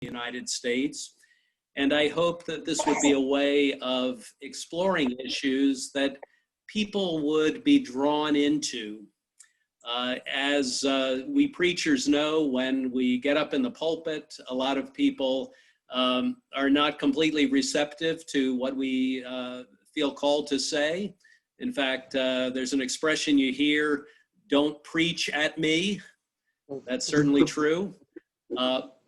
United States. And I hope that this would be a way of exploring issues that people would be drawn into. As we preachers know, when we get up in the pulpit, a lot of people are not completely receptive to what we feel called to say. In fact, there's an expression you hear, "Don't preach at me." That's certainly true.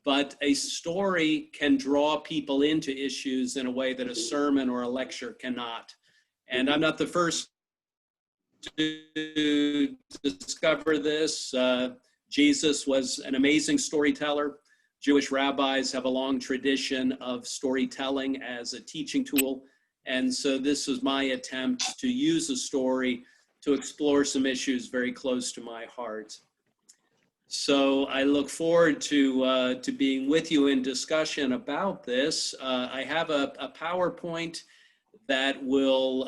But a story can draw people into issues in a way that a sermon or a lecture cannot. And I'm not the first to discover this. Jesus was an amazing storyteller. Jewish rabbis have a long tradition of storytelling as a teaching tool. And so this was my attempt to use a story to explore some issues very close to my heart. So I look forward to being with you in discussion about this. I have a PowerPoint that will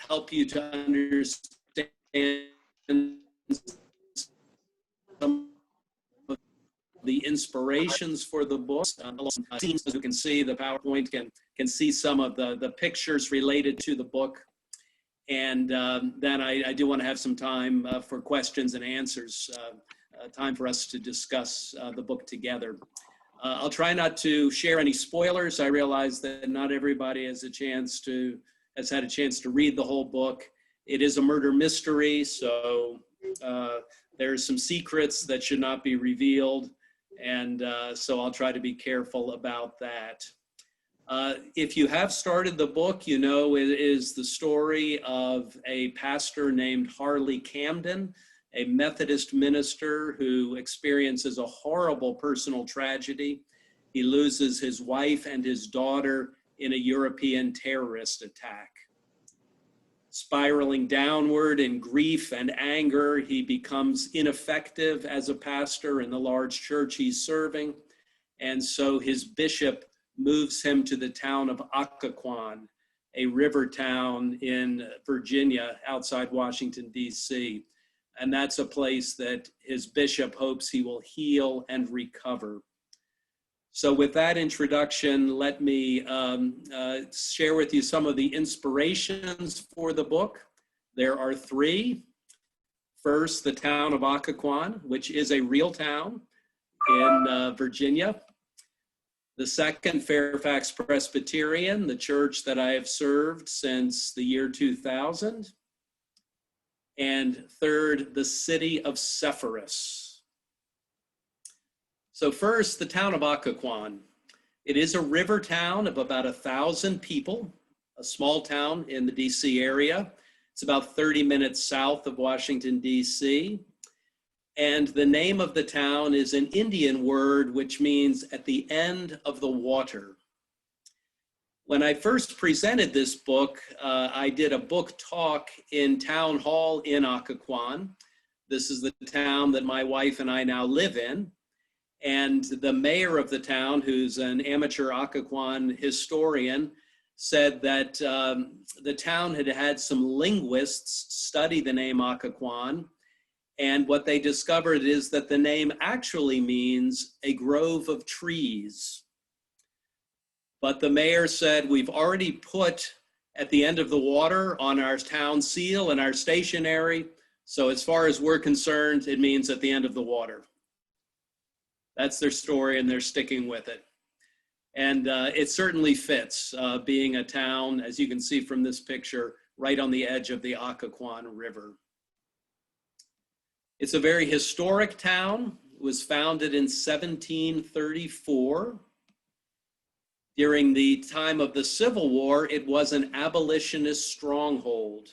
help you to understand some of the inspirations for the book. As you can see, the PowerPoint can see some of the pictures related to the book. And then I do want to have some time for questions and answers, time for us to discuss the book together. I'll try not to share any spoilers. I realize that not everybody has had a chance to read the whole book. It is a murder mystery, so there's some secrets that should not be revealed. And so I'll try to be careful about that. If you have started the book, you know it is the story of a pastor named Harley Camden, a Methodist minister who experiences a horrible personal tragedy. He loses his wife and his daughter in a European terrorist attack. Spiraling downward in grief and anger, he becomes ineffective as a pastor in the large church he's serving. And so his bishop moves him to the town of Occoquan, a river town in Virginia outside Washington, D.C. And that's a place that his bishop hopes he will heal and recover. So with that introduction, let me share with you some of the inspirations for the book. There are three. First, the town of Occoquan, which is a real town in Virginia. The second, Fairfax Presbyterian, the church that I have served since the year 2000. And third, the city of Sepphoris. So first, the town of Occoquan. It is a river town of about 1,000 people, a small town in the DC area. It's about 30 minutes south of Washington, DC. And the name of the town is an Indian word, which means at the end of the water. When I first presented this book, I did a book talk in Town Hall in Occoquan. This is the town that my wife and I now live in. And the mayor of the town, who's an amateur Occoquan historian, said that the town had had some linguists study the name Occoquan. And what they discovered is that the name actually means a grove of trees. But the mayor said, we've already put at the end of the water on our town seal and our stationery. So as far as we're concerned, it means at the end of the water. That's their story and they're sticking with it. And it certainly fits, being a town, as you can see from this picture, right on the edge of the Occoquan River. It's a very historic town. It was founded in 1734. During the time of the Civil War, it was an abolitionist stronghold.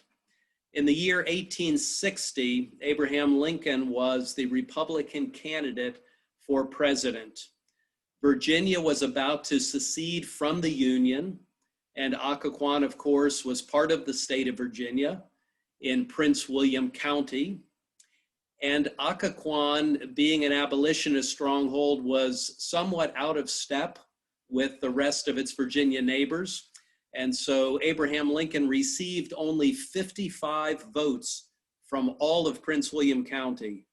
In the year 1860, Abraham Lincoln was the Republican candidate for president. Virginia was about to secede from the Union, and Occoquan, of course, was part of the state of Virginia in Prince William County. And Occoquan, being an abolitionist stronghold, was somewhat out of step with the rest of its Virginia neighbors. And so Abraham Lincoln received only 55 votes from all of Prince William County.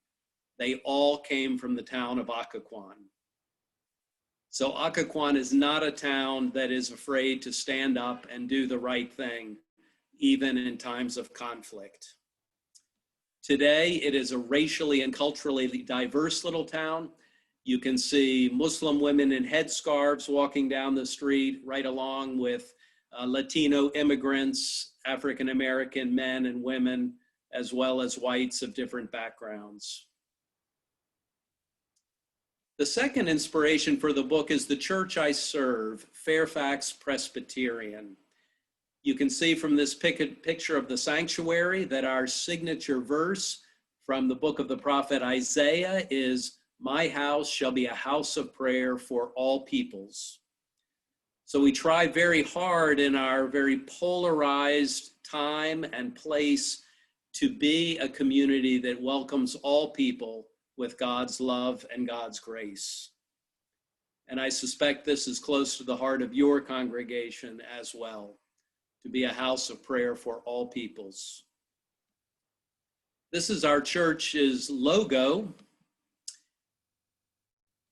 They all came from the town of Occoquan. So Occoquan is not a town that is afraid to stand up and do the right thing, even in times of conflict. Today, it is a racially and culturally diverse little town. You can see Muslim women in headscarves walking down the street, right along with Latino immigrants, African-American men and women, as well as whites of different backgrounds. The second inspiration for the book is the church I serve, Fairfax Presbyterian. You can see from this picture of the sanctuary that our signature verse from the book of the prophet Isaiah is, "My house shall be a house of prayer for all peoples." So we try very hard in our very polarized time and place to be a community that welcomes all people with God's love and God's grace. And I suspect this is close to the heart of your congregation as well, to be a house of prayer for all peoples. This is our church's logo.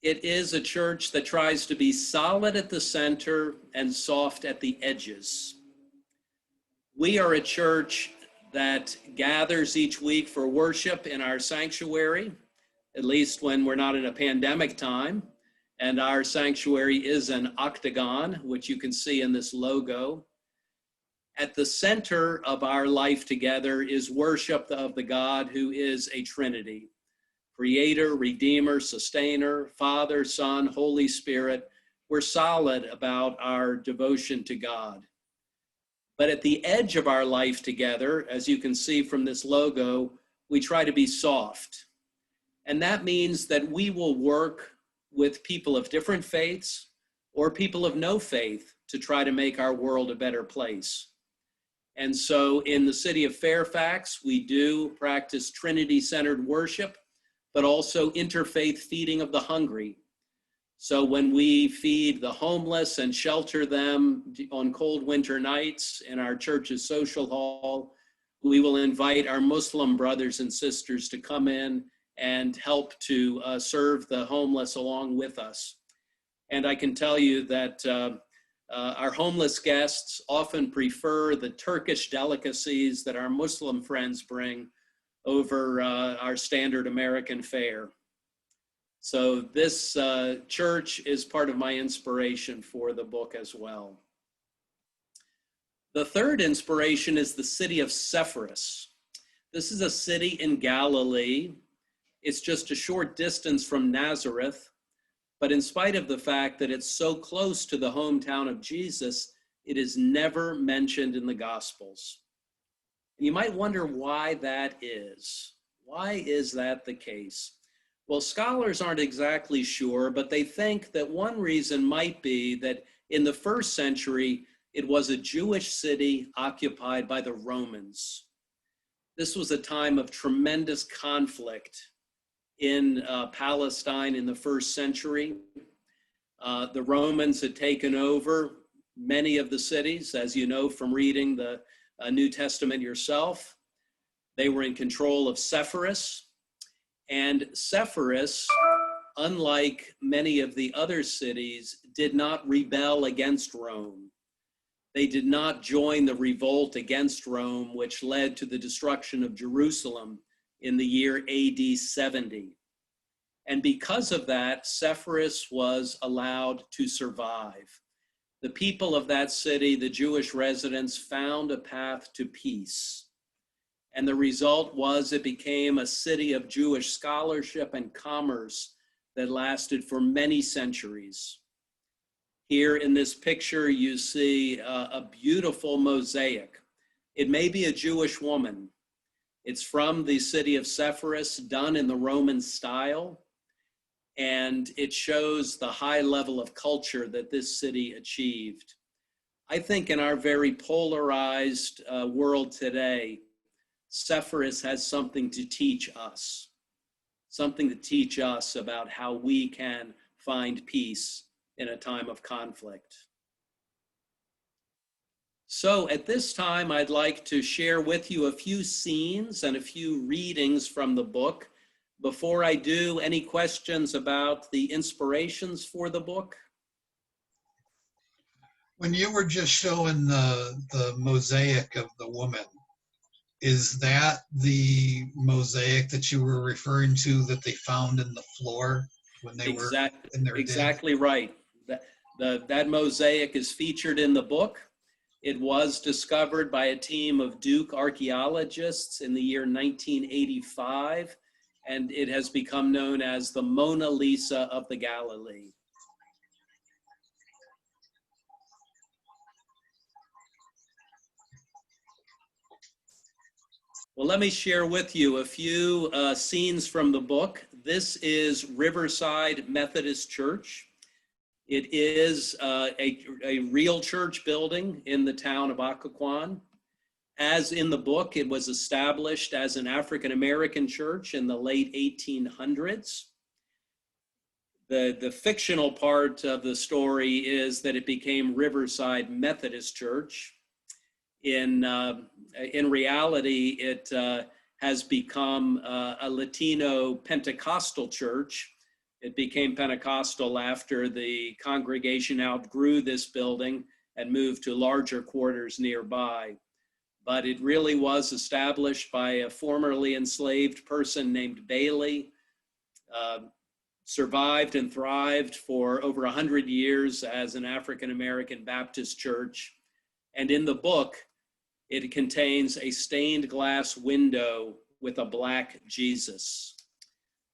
It is a church that tries to be solid at the center and soft at the edges. We are a church that gathers each week for worship in our sanctuary, at least when we're not in a pandemic time. And our sanctuary is an octagon, which you can see in this logo. At the center of our life together is worship of the God who is a Trinity: Creator, Redeemer, Sustainer, Father, Son, Holy Spirit. We're solid about our devotion to God. But at the edge of our life together, as you can see from this logo, we try to be soft. And that means that we will work with people of different faiths or people of no faith to try to make our world a better place. And so in the city of Fairfax, we do practice Trinity-centered worship, but also interfaith feeding of the hungry. So when we feed the homeless and shelter them on cold winter nights in our church's social hall, we will invite our Muslim brothers and sisters to come in and help to serve the homeless along with us. And I can tell you that our homeless guests often prefer the Turkish delicacies that our Muslim friends bring over our standard American fare. So this church is part of my inspiration for the book as well. The third inspiration is the city of Sepphoris. This is a city in Galilee. It's just a short distance from Nazareth, but in spite of the fact that it's so close to the hometown of Jesus, it is never mentioned in the Gospels. You might wonder why that is. Why is that the case? Well, scholars aren't exactly sure, but they think that one reason might be that in the first century, it was a Jewish city occupied by the Romans. This was a time of tremendous conflict in Palestine in the first century. The Romans had taken over many of the cities, as you know from reading the New Testament yourself. They were in control of Sepphoris. And Sepphoris, unlike many of the other cities, did not rebel against Rome. They did not join the revolt against Rome, which led to the destruction of Jerusalem in the year AD 70. And because of that, Sepphoris was allowed to survive. The people of that city, the Jewish residents, found a path to peace. And the result was it became a city of Jewish scholarship and commerce that lasted for many centuries. Here in this picture, you see a beautiful mosaic. It may be a Jewish woman. It's from the city of Sepphoris, done in the Roman style. And it shows the high level of culture that this city achieved. I think in our very polarized world today, Sepphoris has something to teach us about how we can find peace in a time of conflict. So at this time, I'd like to share with you a few scenes and a few readings from the book Before I do, any questions about the inspirations for the book? When you were just showing the mosaic of the woman, is that the mosaic that you were referring to that they found in the floor when they were in their dig? Exactly right. That mosaic is featured in the book. It was discovered by a team of Duke archaeologists in the year 1985, and it has become known as the Mona Lisa of the Galilee. Well, let me share with you a few scenes from the book. This is Riverside Methodist Church. It is a real church building in the town of Occoquan. As in the book, it was established as an African-American church in the late 1800s. The fictional part of the story is that it became Riverside Methodist Church. In reality, it has become a Latino Pentecostal church. It became Pentecostal after the congregation outgrew this building and moved to larger quarters nearby. But it really was established by a formerly enslaved person named Bailey, survived and thrived for over 100 years as an African-American Baptist church. And in the book, it contains a stained glass window with a black Jesus.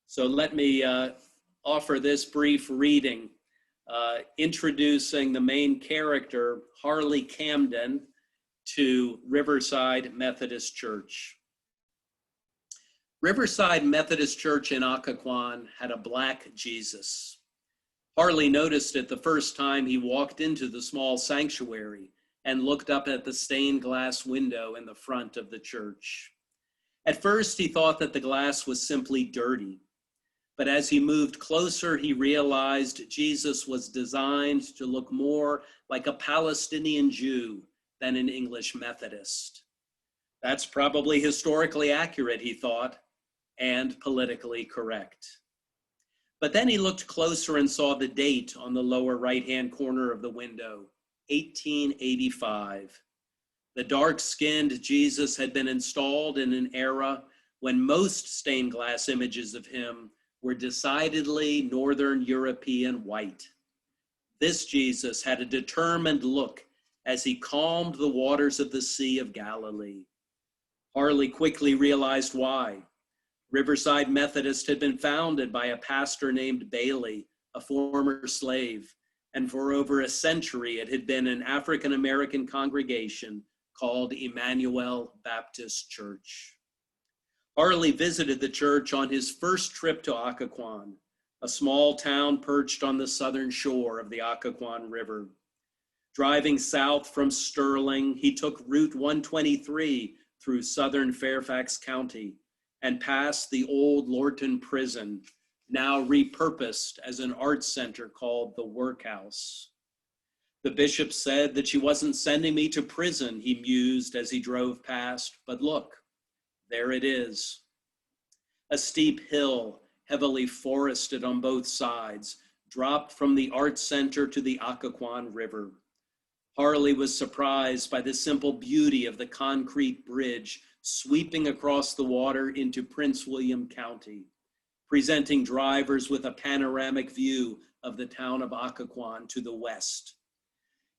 So let me offer this brief reading, introducing the main character, Harley Camden, to Riverside Methodist Church. Riverside Methodist Church in Occoquan had a black Jesus. Harley noticed it the first time he walked into the small sanctuary and looked up at the stained glass window in the front of the church. At first, he thought that the glass was simply dirty. But as he moved closer, he realized Jesus was designed to look more like a Palestinian Jew than an English Methodist. That's probably historically accurate, he thought, and politically correct. But then he looked closer and saw the date on the lower right-hand corner of the window, 1885. The dark-skinned Jesus had been installed in an era when most stained glass images of him were decidedly Northern European white. This Jesus had a determined look as he calmed the waters of the Sea of Galilee. Harley quickly realized why. Riverside Methodist had been founded by a pastor named Bailey, a former slave, and for over a century it had been an African-American congregation called Emmanuel Baptist Church. Harley visited the church on his first trip to Occoquan, a small town perched on the southern shore of the Occoquan River. Driving south from Sterling, he took Route 123 through southern Fairfax County and past the old Lorton Prison, now repurposed as an art center called the Workhouse. The bishop said that she wasn't sending me to prison, he mused as he drove past, but look, there it is. A steep hill, heavily forested on both sides, dropped from the art center to the Occoquan River. Harley was surprised by the simple beauty of the concrete bridge sweeping across the water into Prince William County, presenting drivers with a panoramic view of the town of Occoquan to the west.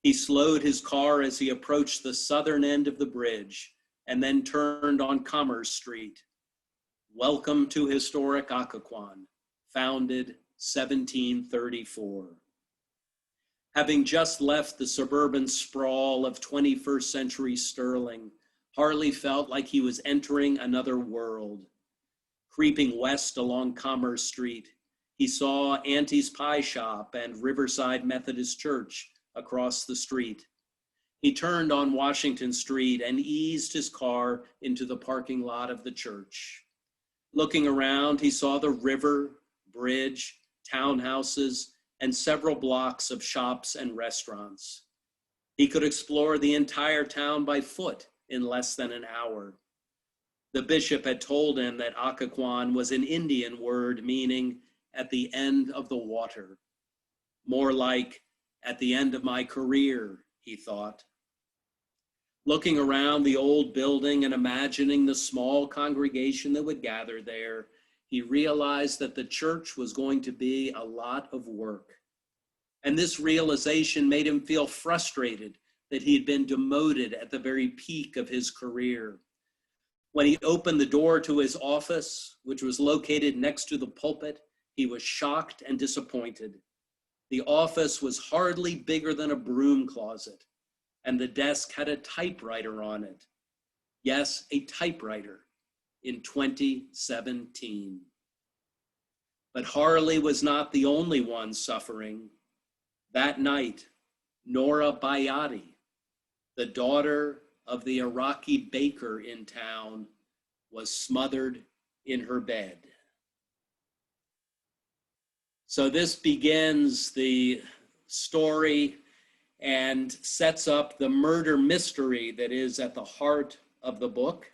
He slowed his car as he approached the southern end of the bridge and then turned on Commerce Street. Welcome to historic Occoquan, founded 1734. Having just left the suburban sprawl of 21st century Sterling, Harley felt like he was entering another world. Creeping west along Commerce Street, he saw Auntie's Pie Shop and Riverside Methodist Church across the street. He turned on Washington Street and eased his car into the parking lot of the church. Looking around, he saw the river, bridge, townhouses, and several blocks of shops and restaurants. He could explore the entire town by foot in less than an hour. The bishop had told him that Occoquan was an Indian word meaning at the end of the water. More like at the end of my career, he thought. Looking around the old building and imagining the small congregation that would gather there, he realized that the church was going to be a lot of work. And this realization made him feel frustrated that he had been demoted at the very peak of his career. When he opened the door to his office, which was located next to the pulpit, he was shocked and disappointed. The office was hardly bigger than a broom closet, and the desk had a typewriter on it. Yes, a typewriter in 2017. But Harley was not the only one suffering. That night, Nora Bayati, the daughter of the Iraqi baker in town, was smothered in her bed. So this begins the story and sets up the murder mystery that is at the heart of the book.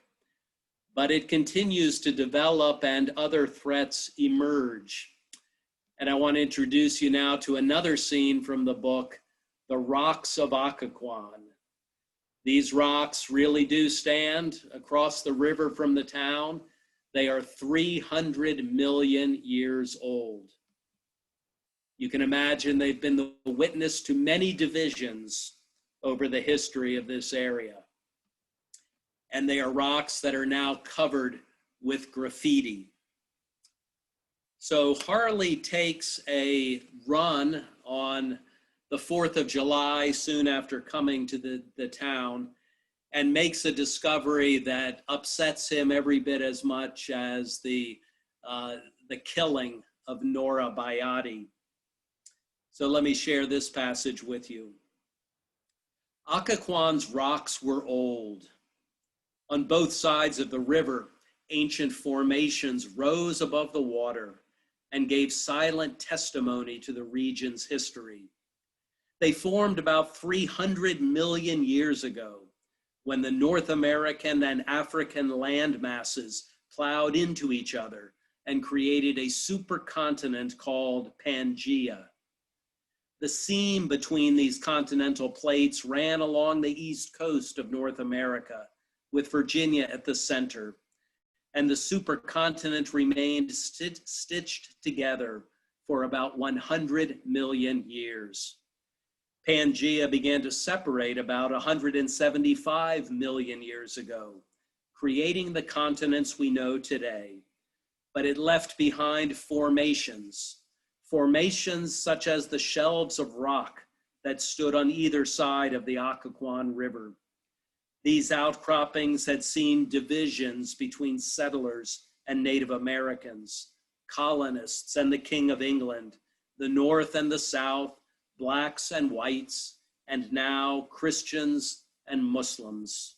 But it continues to develop and other threats emerge. And I want to introduce you now to another scene from the book, The Rocks of Occoquan. These rocks really do stand across the river from the town. They are 300 million years old. You can imagine they've been the witness to many divisions over the history of this area. And they are rocks that are now covered with graffiti. So Harley takes a run on the 4th of July soon after coming to the town and makes a discovery that upsets him every bit as much as the killing of Nora Bayati. So let me share this passage with you. Occoquan's rocks were old. On both sides of the river, ancient formations rose above the water and gave silent testimony to the region's history. They formed about 300 million years ago when the North American and African land masses plowed into each other and created a supercontinent called Pangaea. The seam between these continental plates ran along the east coast of North America, with Virginia at the center, and the supercontinent remained stitched together for about 100 million years. Pangaea began to separate about 175 million years ago, creating the continents we know today. But it left behind formations such as the shelves of rock that stood on either side of the Occoquan River. These outcroppings had seen divisions between settlers and Native Americans, colonists and the King of England, the North and the South, blacks and whites, and now Christians and Muslims.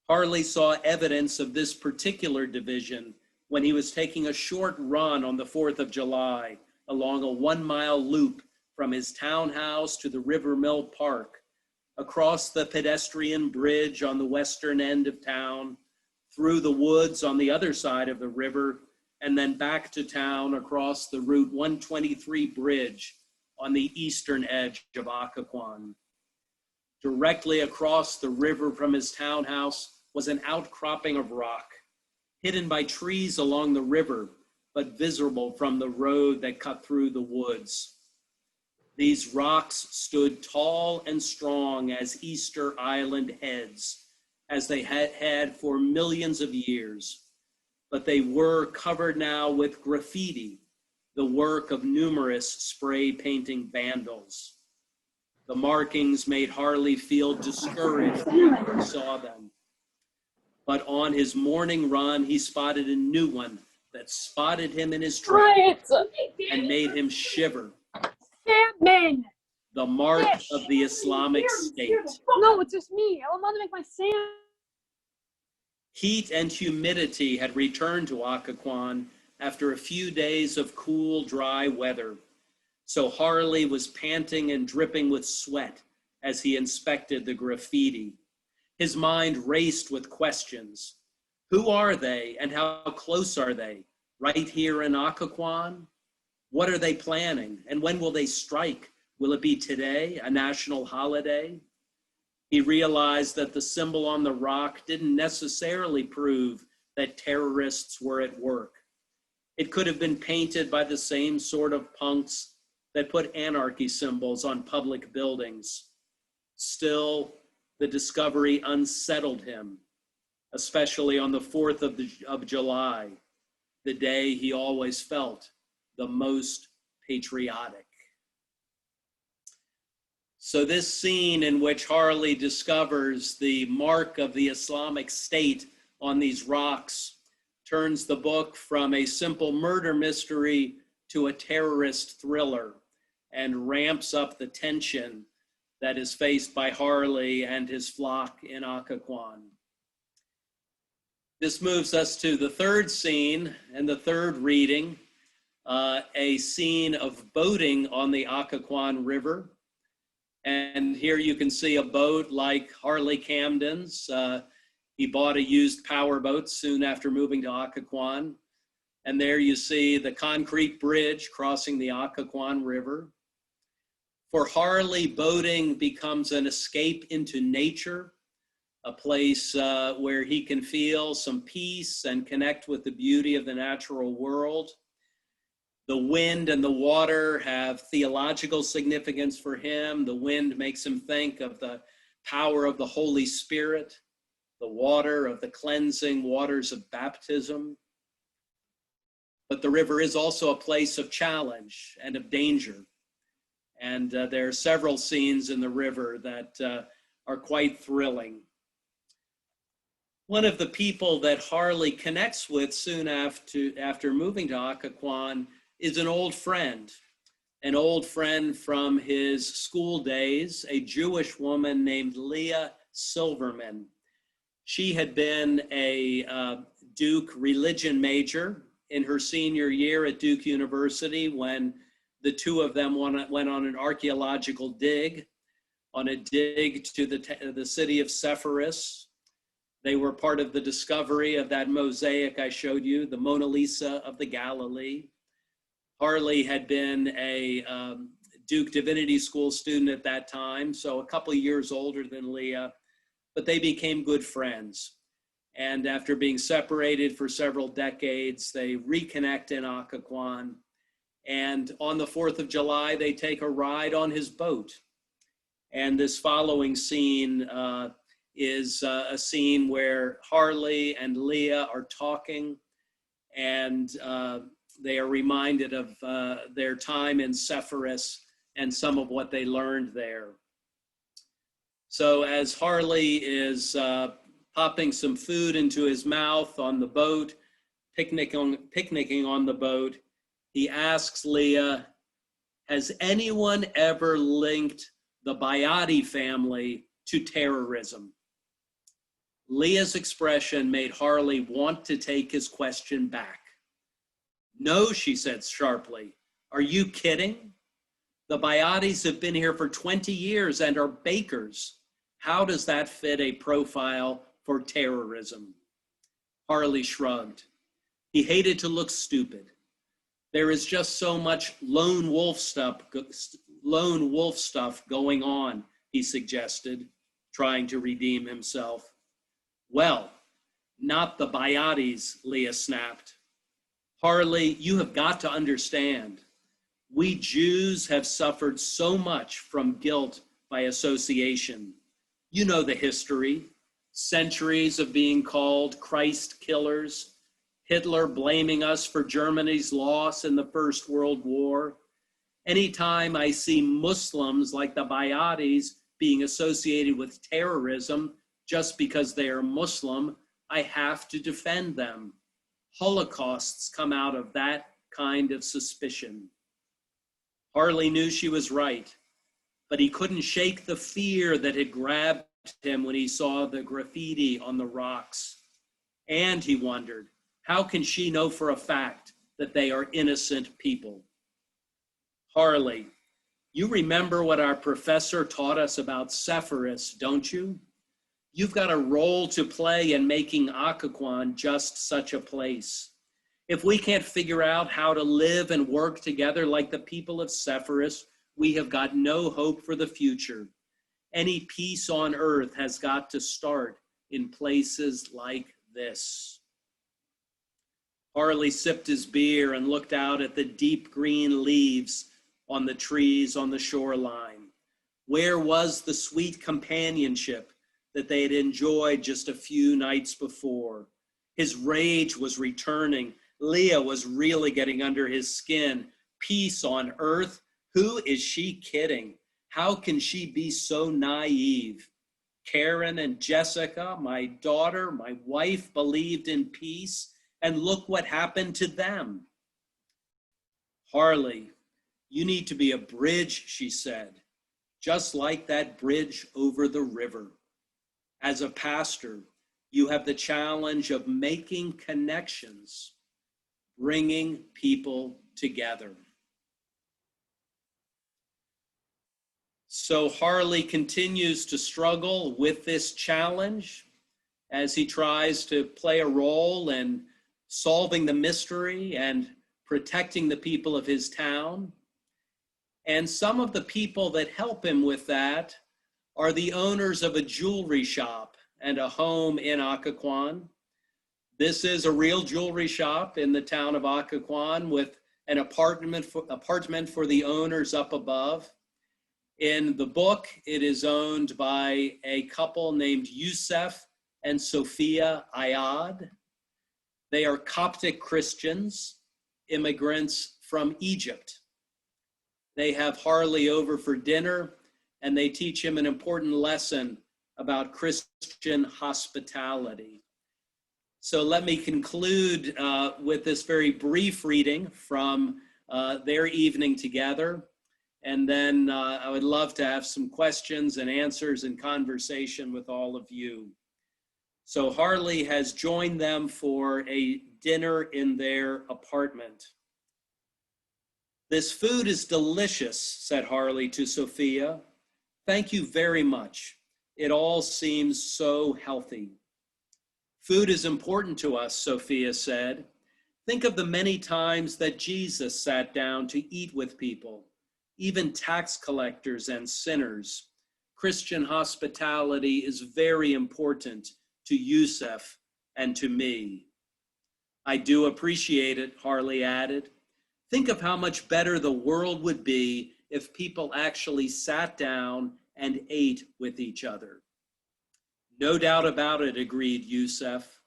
Harley saw evidence of this particular division when he was taking a short run on the 4th of July along a 1-mile loop from his townhouse to the River Mill Park, across the pedestrian bridge on the western end of town, through the woods on the other side of the river, and then back to town across the Route 123 bridge on the eastern edge of Occoquan. Directly across the river from his townhouse was an outcropping of rock, hidden by trees along the river, but visible from the road that cut through the woods. These rocks stood tall and strong as Easter Island heads, as they had for millions of years, but they were covered now with graffiti, the work of numerous spray painting vandals. The markings made Harley feel discouraged whenever he saw them. But on his morning run, he spotted a new one that spotted him in his tracks and made him shiver. Salmon. The mark of the Islamic State. No, it's just me. I'm about to make my salmon. Heat and humidity had returned to Occoquan after a few days of cool, dry weather. So Harley was panting and dripping with sweat as he inspected the graffiti. His mind raced with questions. Who are they and how close are they? Right here in Occoquan? What are they planning? And when will they strike? Will it be today, a national holiday? He realized that the symbol on the rock didn't necessarily prove that terrorists were at work. It could have been painted by the same sort of punks that put anarchy symbols on public buildings. Still, the discovery unsettled him, especially on the 4th of July, the day he always felt the most patriotic. So this scene in which Harley discovers the mark of the Islamic State on these rocks turns the book from a simple murder mystery to a terrorist thriller and ramps up the tension that is faced by Harley and his flock in Occoquan. This moves us to the third scene and the third reading, a scene of boating on the Occoquan River. And here you can see a boat like Harley Camden's. He bought a used powerboat soon after moving to Occoquan. And there you see the concrete bridge crossing the Occoquan River. For Harley, boating becomes an escape into nature, a place where he can feel some peace and connect with the beauty of the natural world. The wind and the water have theological significance for him. The wind makes him think of the power of the Holy Spirit, the water of the cleansing waters of baptism. But the river is also a place of challenge and of danger. And there are several scenes in the river that are quite thrilling. One of the people that Harley connects with soon after moving to Occoquan is an old friend from his school days, a Jewish woman named Leah Silverman. She had been a Duke religion major in her senior year at Duke University when the two of them went on an archaeological dig, to the city of Sepphoris. They were part of the discovery of that mosaic I showed you, the Mona Lisa of the Galilee. Harley had been a Duke Divinity School student at that time, so a couple of years older than Leah, but they became good friends. And after being separated for several decades, they reconnect in Occoquan. And on the 4th of July, they take a ride on his boat. And this following scene is a scene where Harley and Leah are talking, and they are reminded of their time in Sepphoris and some of what they learned there. So as Harley is popping some food into his mouth on the boat, picnicking on the boat, he asks Leah, has anyone ever linked the Bjerke family to terrorism? Leah's expression made Harley want to take his question back. No, she said sharply. Are you kidding? The Bjerkes have been here for 20 years and are bakers. How does that fit a profile for terrorism? Harley shrugged. He hated to look stupid. There is just so much lone wolf stuff going on, he suggested, trying to redeem himself. Well, not the Bjerkes, Leah snapped. Harley, you have got to understand. We Jews have suffered so much from guilt by association. You know the history, centuries of being called Christ killers, Hitler blaming us for Germany's loss in the First World War. Anytime I see Muslims like the Bjerkes being associated with terrorism just because they are Muslim, I have to defend them. Holocausts come out of that kind of suspicion. Harley knew she was right, but he couldn't shake the fear that had grabbed him when he saw the graffiti on the rocks. And he wondered, how can she know for a fact that they are innocent people? Harley, you remember what our professor taught us about Sepphoris, don't you? You've got a role to play in making Occoquan just such a place. If we can't figure out how to live and work together like the people of Sepphoris, we have got no hope for the future. Any peace on earth has got to start in places like this. Harley sipped his beer and looked out at the deep green leaves on the trees on the shoreline. Where was the sweet companionship that they had enjoyed just a few nights before? His rage was returning. Leah was really getting under his skin. Peace on earth? Who is she kidding? How can she be so naive? Karen and Jessica, my daughter, my wife, believed in peace, and look what happened to them. Harley, you need to be a bridge, she said, just like that bridge over the river. As a pastor, you have the challenge of making connections, bringing people together. So Harley continues to struggle with this challenge as he tries to play a role in solving the mystery and protecting the people of his town. And some of the people that help him with that are the owners of a jewelry shop and a home in Occoquan. This is a real jewelry shop in the town of Occoquan with an apartment for the owners up above. In the book, it is owned by a couple named Yusef and Sophia Ayad. They are Coptic Christians, immigrants from Egypt. They have Harley over for dinner, and they teach him an important lesson about Christian hospitality. So let me conclude with this very brief reading from their evening together. And then I would love to have some questions and answers and conversation with all of you. So Harley has joined them for a dinner in their apartment. This food is delicious, said Harley to Sophia. Thank you very much. It all seems so healthy. Food is important to us, Sophia said. Think of the many times that Jesus sat down to eat with people, even tax collectors and sinners. Christian hospitality is very important to Yusef and to me. I do appreciate it, Harley added. Think of how much better the world would be if people actually sat down and ate with each other. No doubt about it, agreed Yusef.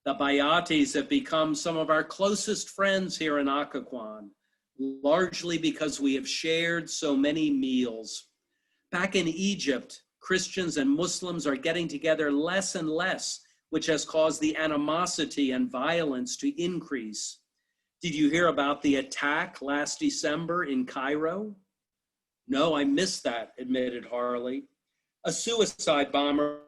The Bayatis have become some of our closest friends here in Occoquan, largely because we have shared so many meals. Back in Egypt, Christians and Muslims are getting together less and less, which has caused the animosity and violence to increase. Did you hear about the attack last December in Cairo? No, I missed that, admitted Harley. A suicide bomber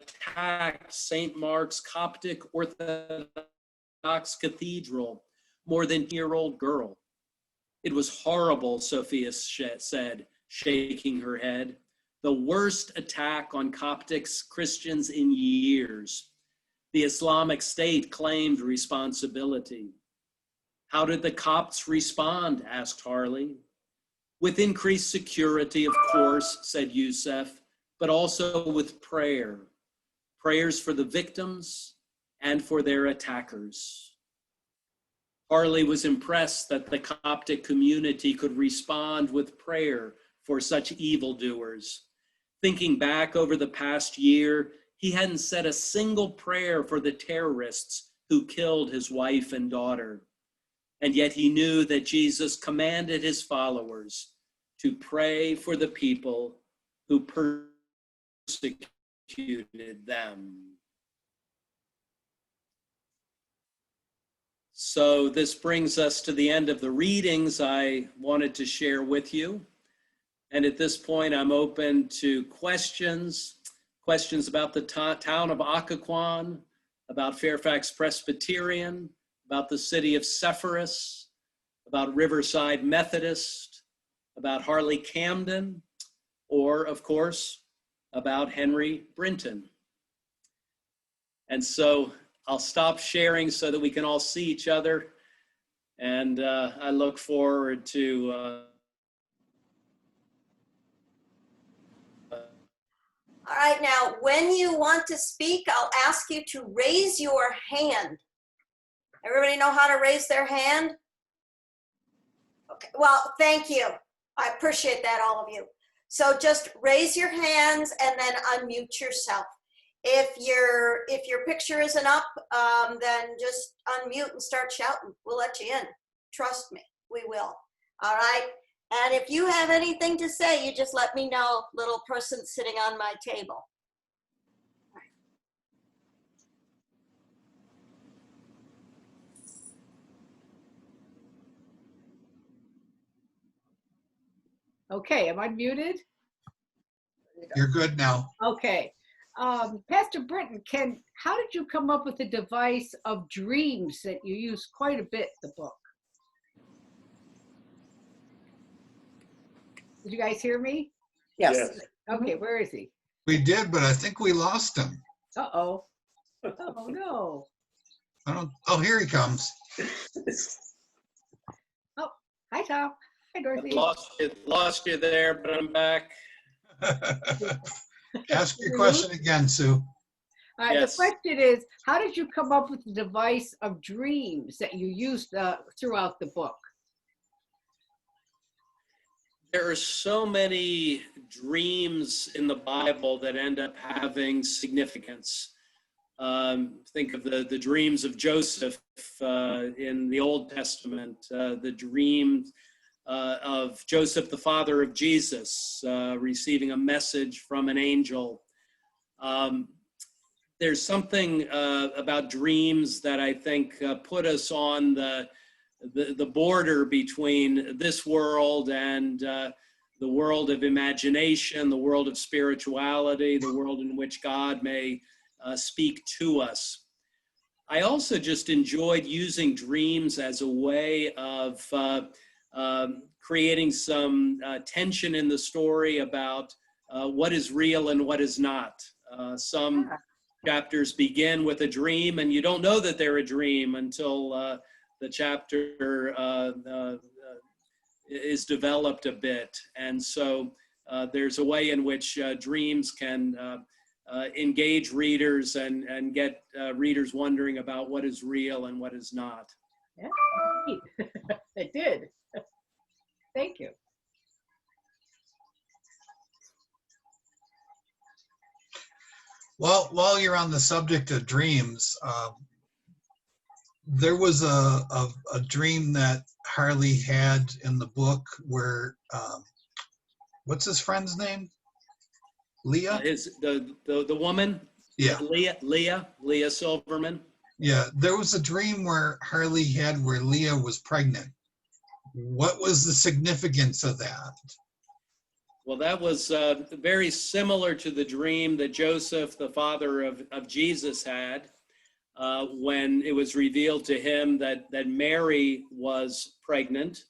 attacked St. Mark's Coptic Orthodox Cathedral, more than a year-old girl. It was horrible, Sophia said, shaking her head. The worst attack on Coptic Christians in years. The Islamic State claimed responsibility. How did the Copts respond? Asked Harley. With increased security, of course, said Yusef, but also with prayer. Prayers for the victims and for their attackers. Harley was impressed that the Coptic community could respond with prayer for such evildoers. Thinking back over the past year, he hadn't said a single prayer for the terrorists who killed his wife and daughter. And yet he knew that Jesus commanded his followers to pray for the people who persecuted them. So this brings us to the end of the readings I wanted to share with you. And at this point, I'm open to questions about the town of Occoquan, about Fairfax Presbyterian, about the city of Sepphoris, about Riverside Methodist, about Harley Camden, or of course, about Henry Brinton. And so I'll stop sharing so that we can all see each other. And I look forward to All right, now, when you want to speak, I'll ask you to raise your hand. Everybody know how to raise their hand? Okay, well, thank you. I appreciate that, all of you. So just raise your hands and then unmute yourself. If your picture isn't up, then just unmute and start shouting. We'll let you in. Trust me, we will. All right? And if you have anything to say, you just let me know, little person sitting on my table. Okay, am I muted? You're good now. Okay. Pastor Brinton, how did you come up with the device of dreams that you use quite a bit in the book? Did you guys hear me? Yes. Okay, where is he? We did, but I think we lost him. Uh-oh. Oh, no. Oh, here he comes. Oh, hi, Tom. Hi, Dorothy. lost you there, but I'm back. Ask your question again, Sue. All right, Yes. the question is, how did you come up with the device of dreams that you used throughout the book? There are so many dreams in the Bible that end up having significance. Think of the dreams of Joseph in the Old Testament, the dreams of Joseph, the father of Jesus, receiving a message from an angel. There's something about dreams that I think put us on the border between this world and the world of imagination, the world of spirituality, the world in which God may speak to us. I also just enjoyed using dreams as a way of creating some tension in the story about what is real and what is not. Some chapters begin with a dream, and you don't know that they're a dream until the chapter is developed a bit. And so there's a way in which dreams can engage readers and get readers wondering about what is real and what is not. Yeah, it did. Thank you. Well, while you're on the subject of dreams, there was a dream that Harley had in the book where, what's his friend's name? Leah? The woman? Yeah. Leah Silverman. Yeah, there was a dream where Harley had where Leah was pregnant. What was the significance of that? Well, that was very similar to the dream that Joseph, the father of Jesus, had when it was revealed to him that Mary was pregnant.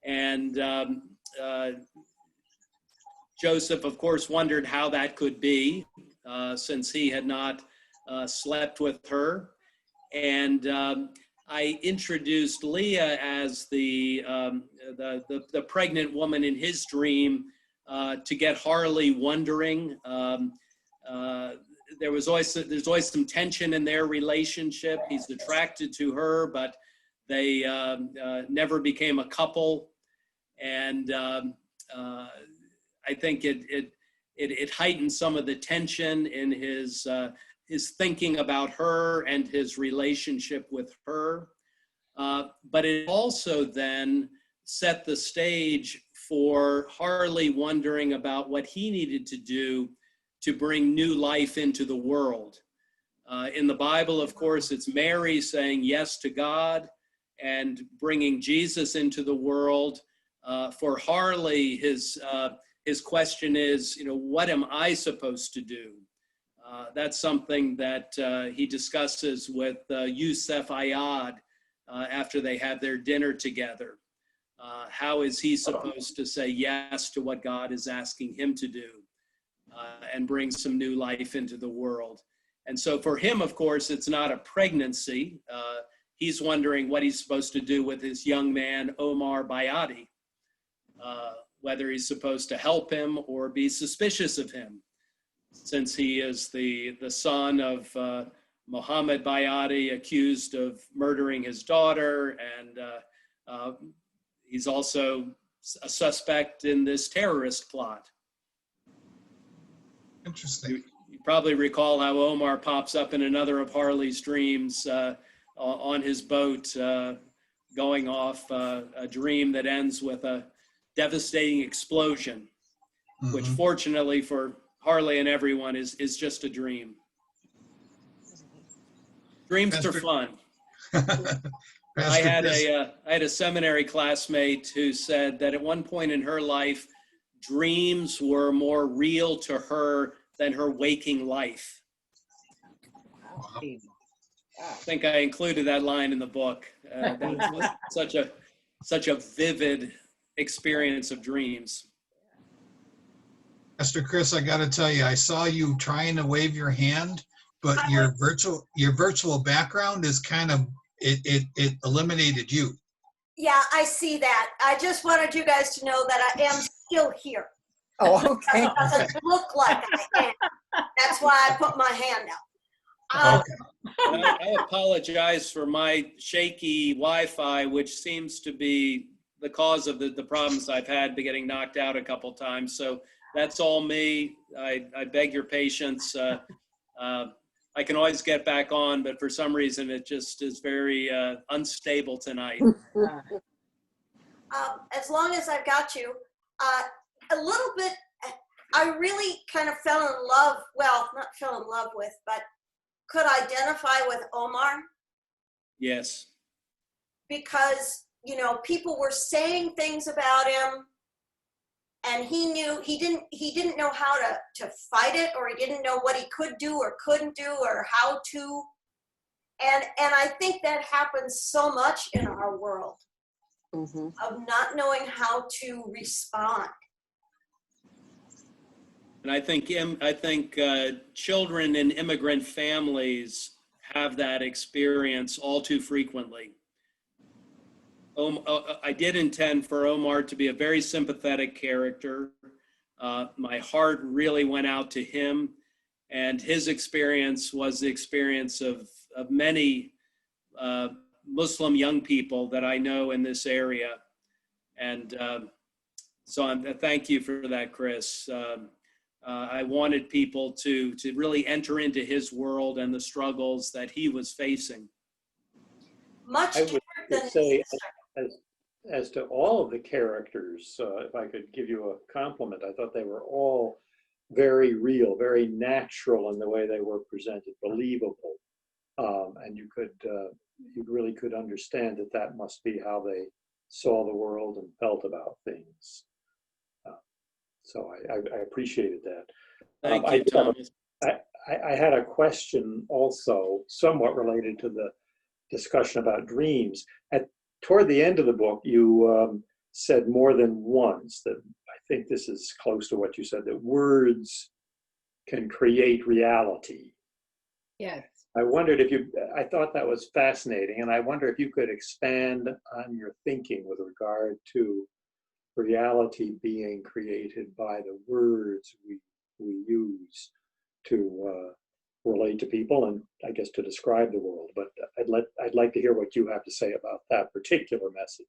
And Joseph, of course, wondered how that could be since he had not slept with her. And I introduced Leah as the pregnant woman in his dream to get Harley wondering. There's always some tension in their relationship. He's attracted to her, but they never became a couple. And I think it heightened some of the tension in his thinking about her and his relationship with her. But it also then set the stage for Harley wondering about what he needed to do to bring new life into the world. In the Bible, of course, it's Mary saying yes to God and bringing Jesus into the world. For Harley, his question is, what am I supposed to do? That's something that he discusses with Yusef Ayad after they have their dinner together. How is he supposed to say yes to what God is asking him to do? and bring some new life into the world. And so for him, of course, it's not a pregnancy. He's wondering what he's supposed to do with his young man, Omar Bayati, whether he's supposed to help him or be suspicious of him, since he is the son of Mohammed Bayati, accused of murdering his daughter, and he's also a suspect in this terrorist plot. Interesting. You probably recall how Omar pops up in another of Harley's dreams on his boat, going off a dream that ends with a devastating explosion, which Mhm. fortunately for Harley and everyone is just a dream. Dreams are Pastor- fun. Pastor I had Chris, a seminary classmate who said that at one point in her life, dreams were more real to her than her waking life. Wow. I think I included that line in the book. That was such a vivid experience of dreams. Pastor Chris, I got to tell you, I saw you trying to wave your hand, but your virtual background is kind of it eliminated you. Yeah, I see that. I just wanted you guys to know that I am still here. Oh, okay. It doesn't look like I am. That's why I put my hand out. Okay. I apologize for my shaky Wi-Fi, which seems to be the cause of the problems I've had getting knocked out a couple times. So that's all me. I beg your patience. I can always get back on, but for some reason it just is very unstable tonight. As long as I've got you, a little bit, I really kind of fell in love, well, not fell in love with, but could identify with Omar Yes. because, you know, people were saying things about him and he knew he didn't know how to fight it, or he didn't know what he could do or couldn't do or how to. And I think that happens so much in our world Mhm. of not knowing how to respond. And I think children in immigrant families have that experience all too frequently. I did intend for Omar to be a very sympathetic character. My heart really went out to him, and his experience was the experience of many Muslim young people that I know in this area. And so thank you for that, Chris. I wanted people to really enter into his world and the struggles that he was facing. Much I different would than say, as to all of the characters, if I could give you a compliment, I thought they were all very real, very natural in the way they were presented, believable, and you really could understand that must be how they saw the world and felt about things. So I appreciated that. Thank you, Thomas. I had a question also, somewhat related to the discussion about dreams. Toward the end of the book, you said more than once that, I think this is close to what you said, that words can create reality. Yes. I wondered I thought that was fascinating, and I wonder if you could expand on your thinking with regard to reality being created by the words we use to relate to people, and I guess to describe the world. But I'd like to hear what you have to say about that particular message.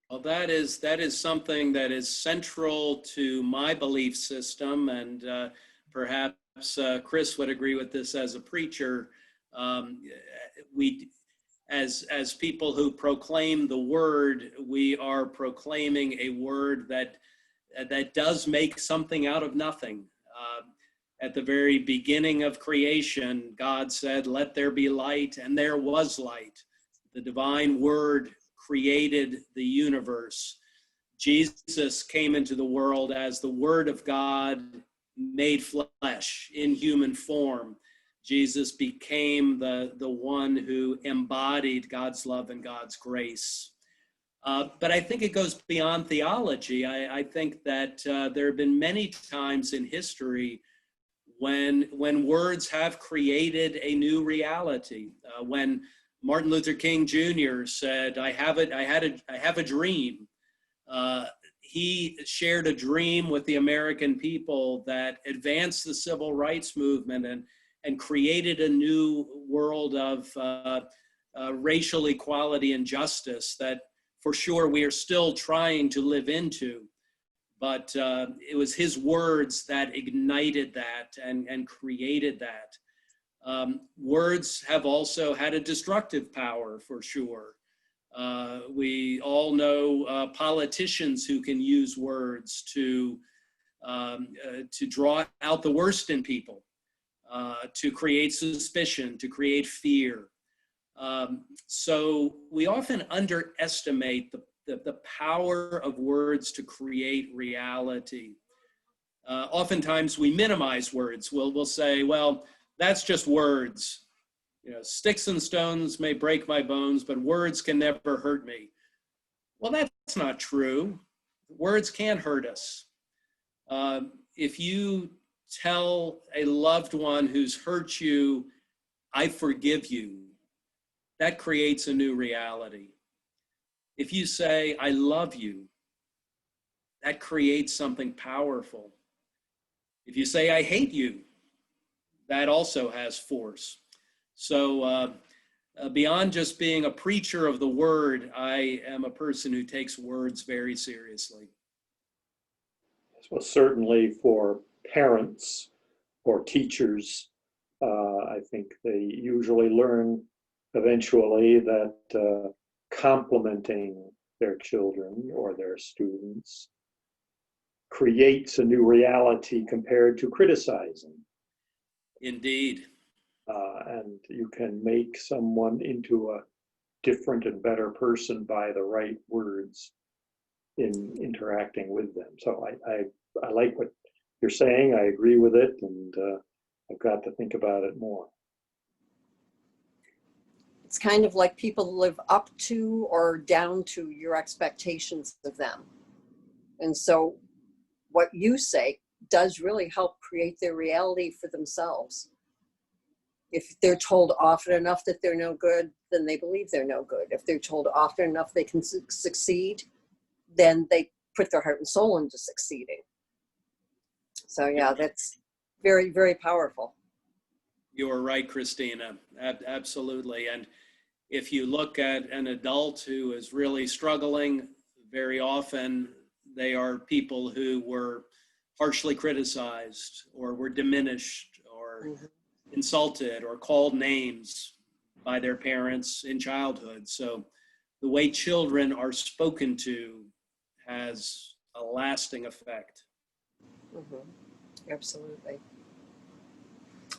Well, that is something that is central to my belief system, and perhaps Chris would agree with this as a preacher. We, as people who proclaim the word, we are proclaiming a word that does make something out of nothing. At the very beginning of creation, God said, "Let there be light," and there was light. The divine word created the universe. Jesus came into the world as the Word of God made flesh in human form. Jesus became the one who embodied God's love and God's grace. But I think it goes beyond theology. I think that there have been many times in history when words have created a new reality. When Martin Luther King Jr. said, I have a dream. He shared a dream with the American people that advanced the civil rights movement and created a new world of racial equality and justice that for sure we are still trying to live into. But it was his words that ignited that and created that. Words have also had a destructive power, for sure. We all know politicians who can use words to draw out the worst in people, to create suspicion, to create fear. So we often underestimate the power of words to create reality. Oftentimes we minimize words. We'll say, well, that's just words. You know, sticks and stones may break my bones, but words can never hurt me. Well, that's not true. Words can hurt us. If you tell a loved one who's hurt you, I forgive you, that creates a new reality. If you say, I love you, that creates something powerful. If you say, I hate you, that also has force. So beyond just being a preacher of the word, I am a person who takes words very seriously. Well, certainly for parents or teachers, I think they usually learn eventually that complimenting their children or their students creates a new reality compared to criticizing. Indeed. And you can make someone into a different and better person by the right words in interacting with them. So I like what you're saying. I agree with it, and I've got to think about it more. It's kind of like people live up to or down to your expectations of them. And so what you say does really help create their reality for themselves. If they're told often enough that they're no good, then they believe they're no good. If they're told often enough they can succeed, then they put their heart and soul into succeeding. So yeah, that's very, very powerful. You're right, Christina. Absolutely. And if you look at an adult who is really struggling, very often they are people who were harshly criticized or were diminished or insulted or called names by their parents in childhood. So the way children are spoken to has a lasting effect. Absolutely.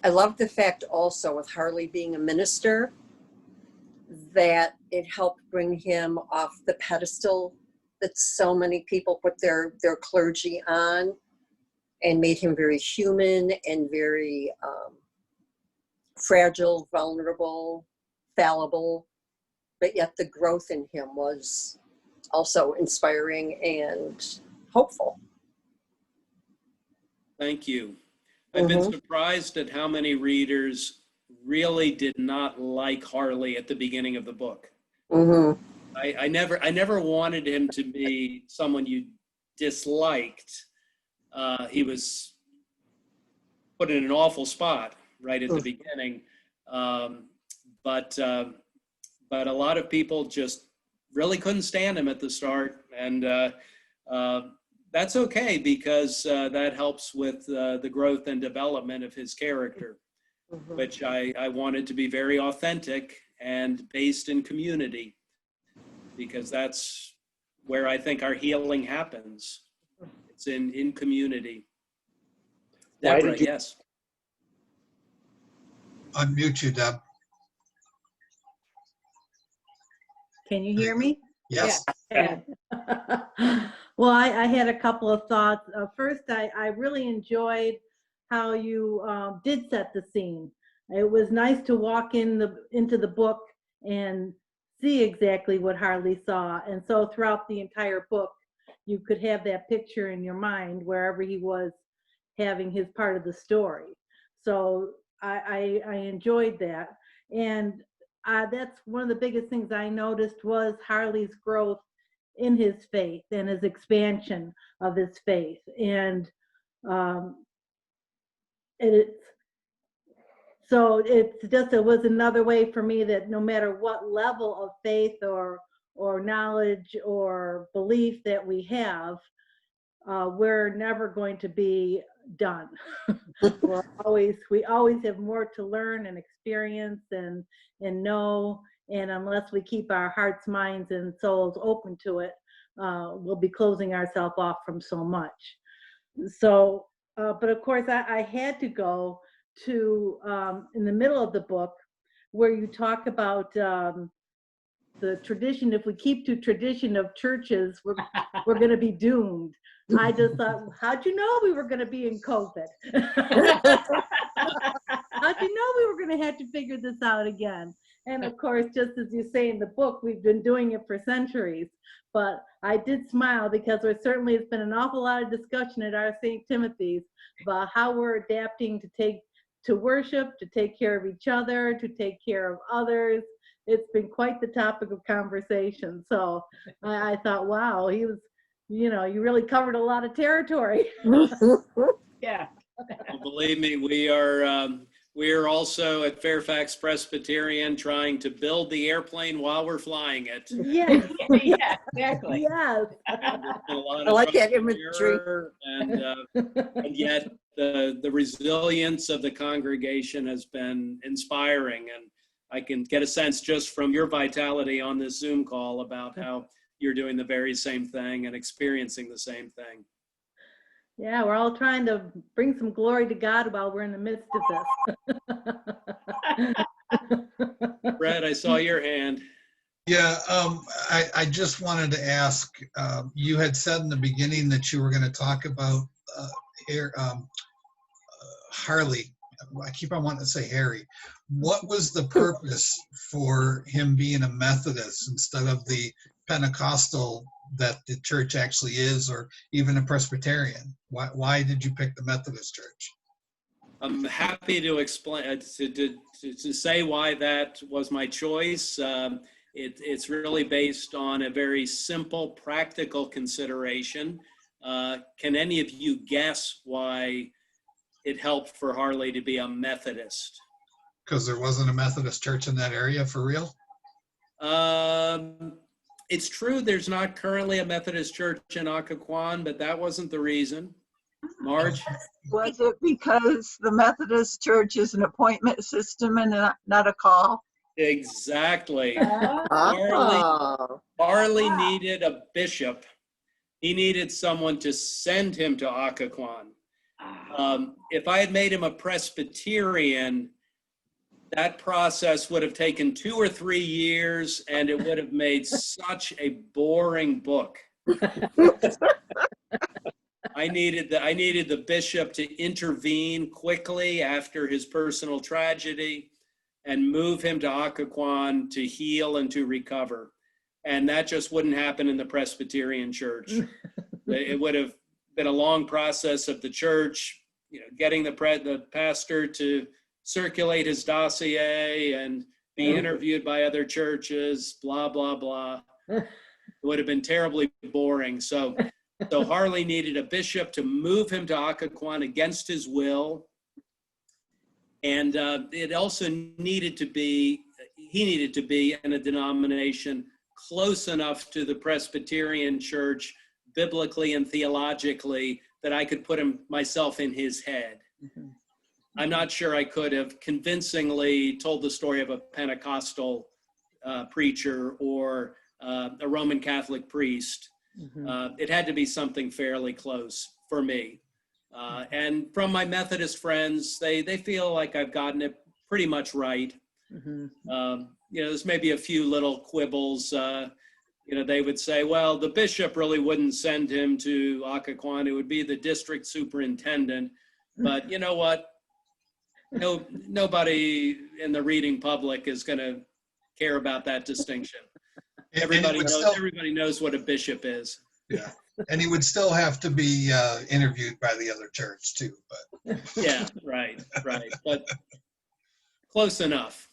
I love the fact also with Harley being a minister that it helped bring him off the pedestal that so many people put their clergy on, and made him very human and very fragile, vulnerable, fallible, but yet the growth in him was also inspiring and hopeful. Thank you. I've been surprised at how many readers really did not like Harley at the beginning of the book. I never wanted him to be someone you disliked. He was put in an awful spot right at the beginning. But a lot of people just really couldn't stand him at the start. And that's okay, because that helps with the growth and development of his character, which I wanted to be very authentic and based in community, because that's where I think our healing happens. It's in community. Deborah, yes. Unmute you, Deb. Can you hear me? Yes. Yeah. Well, I had a couple of thoughts. First, I really enjoyed how you did set the scene. It was nice to walk into the book and see exactly what Harley saw. And so throughout the entire book, you could have that picture in your mind wherever he was having his part of the story. So I enjoyed that. And that's one of the biggest things I noticed was Harley's growth in his faith and his expansion of his faith. And it was another way for me that no matter what level of faith or knowledge or belief that we have, we're never going to be done. We always have more to learn and experience and know. And unless we keep our hearts, minds, and souls open to it, we'll be closing ourselves off from so much. So, but of course, I had to go to in the middle of the book where you talk about the tradition. If we keep to tradition of churches, we're going to be doomed. I just thought, how'd you know we were going to be in COVID? How'd you know we were going to have to figure this out again? And of course, just as you say in the book, we've been doing it for centuries. But I did smile because there certainly has been an awful lot of discussion at our St. Timothy's about how we're adapting to worship, to take care of each other, to take care of others. It's been quite the topic of conversation. So I thought, wow, he was, you really covered a lot of territory. Yeah. Well, believe me, we are also at Fairfax Presbyterian trying to build the airplane while we're flying it. Yes. Yeah, exactly. Yes. A lot I of like that trial and imagery. error, and yet the resilience of the congregation has been inspiring, and I can get a sense just from your vitality on this Zoom call about how you're doing the very same thing and experiencing the same thing. Yeah, we're all trying to bring some glory to God while we're in the midst of this. Brett, I saw your hand. Yeah, I just wanted to ask, you had said in the beginning that you were going to talk about Harley. I keep on wanting to say Harry. What was the purpose for him being a Methodist instead of the Pentecostal that the church actually is, or even a Presbyterian? Why did you pick the Methodist church? I'm happy to explain, to say why that was my choice. It's really based on a very simple, practical consideration. Can any of you guess why it helped for Harley to be a Methodist? Because there wasn't a Methodist church in that area, for real? It's true there's not currently a Methodist church in Occoquan, but that wasn't the reason. Marge? Was it because the Methodist Church is an appointment system and not a call? Exactly. Oh. Harley needed a bishop. He needed someone to send him to Occoquan. If I had made him a Presbyterian, that process would have taken 2 or 3 years, and it would have made such a boring book. I needed the bishop to intervene quickly after his personal tragedy and move him to Occoquan to heal and to recover. And that just wouldn't happen in the Presbyterian church. It would have been a long process of the church, getting the pastor to circulate his dossier and be interviewed by other churches, blah, blah, blah. It would have been terribly boring. So Harley needed a bishop to move him to Occoquan against his will. And it also he needed to be in a denomination close enough to the Presbyterian church, biblically and theologically, that I could put myself in his head. Mm-hmm. I'm not sure I could have convincingly told the story of a Pentecostal preacher or a Roman Catholic priest. Mm-hmm. It had to be something fairly close for me. And from my Methodist friends, they feel like I've gotten it pretty much right. Mm-hmm. There's maybe a few little quibbles. They would say, well, the bishop really wouldn't send him to Occoquan. It would be the district superintendent. But you know what? Nobody in the reading public is going to care about that distinction. And Everybody he would knows, still, everybody knows what a bishop is. yeah, and he would still have to be interviewed by the other church too. But Yeah, right. But close enough.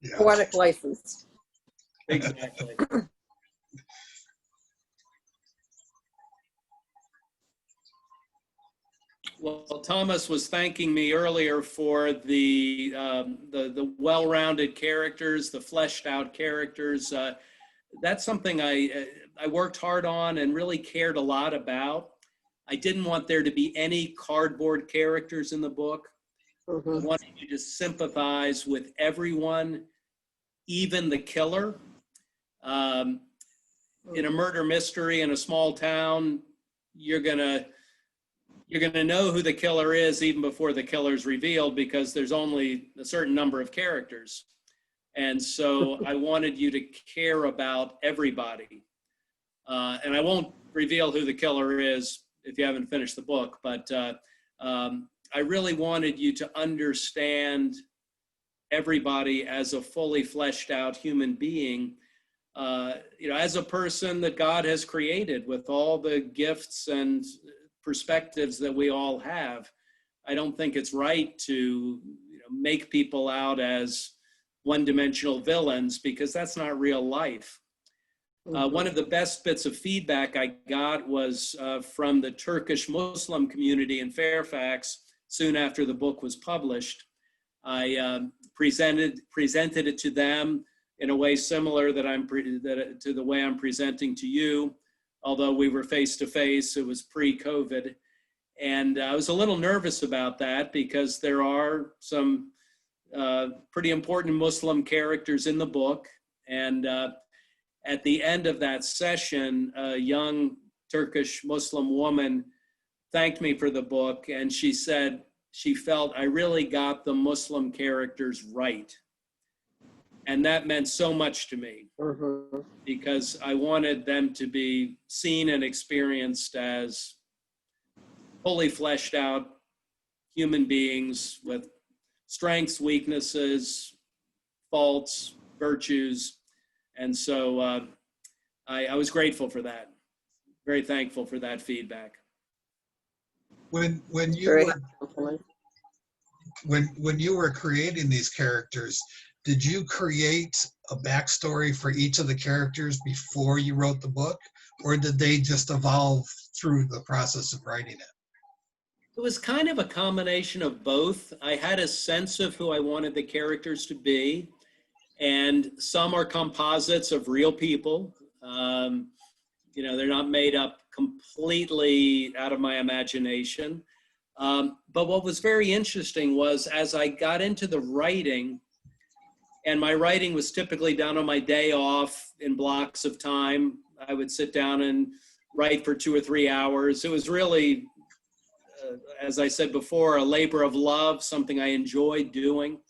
yeah, Poetic license. Exactly. Well, Thomas was thanking me earlier for the well-rounded characters, the fleshed out characters. That's something I worked hard on and really cared a lot about. I didn't want there to be any cardboard characters in the book. I Mhm. wanted you to sympathize with everyone, even the killer. In a murder mystery in a small town, you're gonna know who the killer is even before the killer's revealed, because there's only a certain number of characters. And so I wanted you to care about everybody. And I won't reveal who the killer is if you haven't finished the book, but I really wanted you to understand everybody as a fully fleshed out human being, as a person that God has created with all the gifts and perspectives that we all have. I don't think it's right to make people out as one-dimensional villains, because that's not real life. One of the best bits of feedback I got was from the Turkish Muslim community in Fairfax soon after the book was published. I presented it to them in a way similar to the way I'm presenting to you, although we were face-to-face. It was pre-COVID. And I was a little nervous about that because there are some pretty important Muslim characters in the book. And at the end of that session, a young Turkish Muslim woman thanked me for the book, and she said she felt I really got the Muslim characters right. And that meant so much to me, because I wanted them to be seen and experienced as fully fleshed out human beings with strengths, weaknesses, faults, virtues. And so I was grateful for that, very thankful for that feedback. when you Very were compliment. when you were creating these characters, did you create a backstory for each of the characters before you wrote the book, or did they just evolve through the process of writing it? It was kind of a combination of both. I had a sense of who I wanted the characters to be, and some are composites of real people. They're not made up completely out of my imagination. But what was very interesting was, as I got into the writing, and my writing was typically done on my day off in blocks of time. I would sit down and write for 2 or 3 hours. It was really, as I said before, a labor of love, something I enjoyed doing.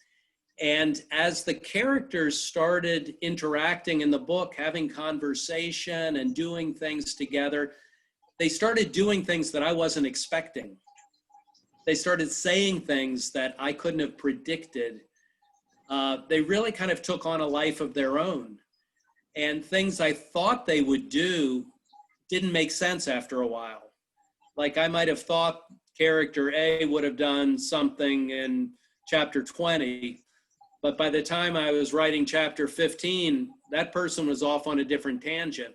And as the characters started interacting in the book, having conversation and doing things together, they started doing things that I wasn't expecting. They started saying things that I couldn't have predicted. They really kind of took on a life of their own. And things I thought they would do didn't make sense after a while. Like, I might have thought character A would have done something in chapter 20, but by the time I was writing chapter 15, that person was off on a different tangent.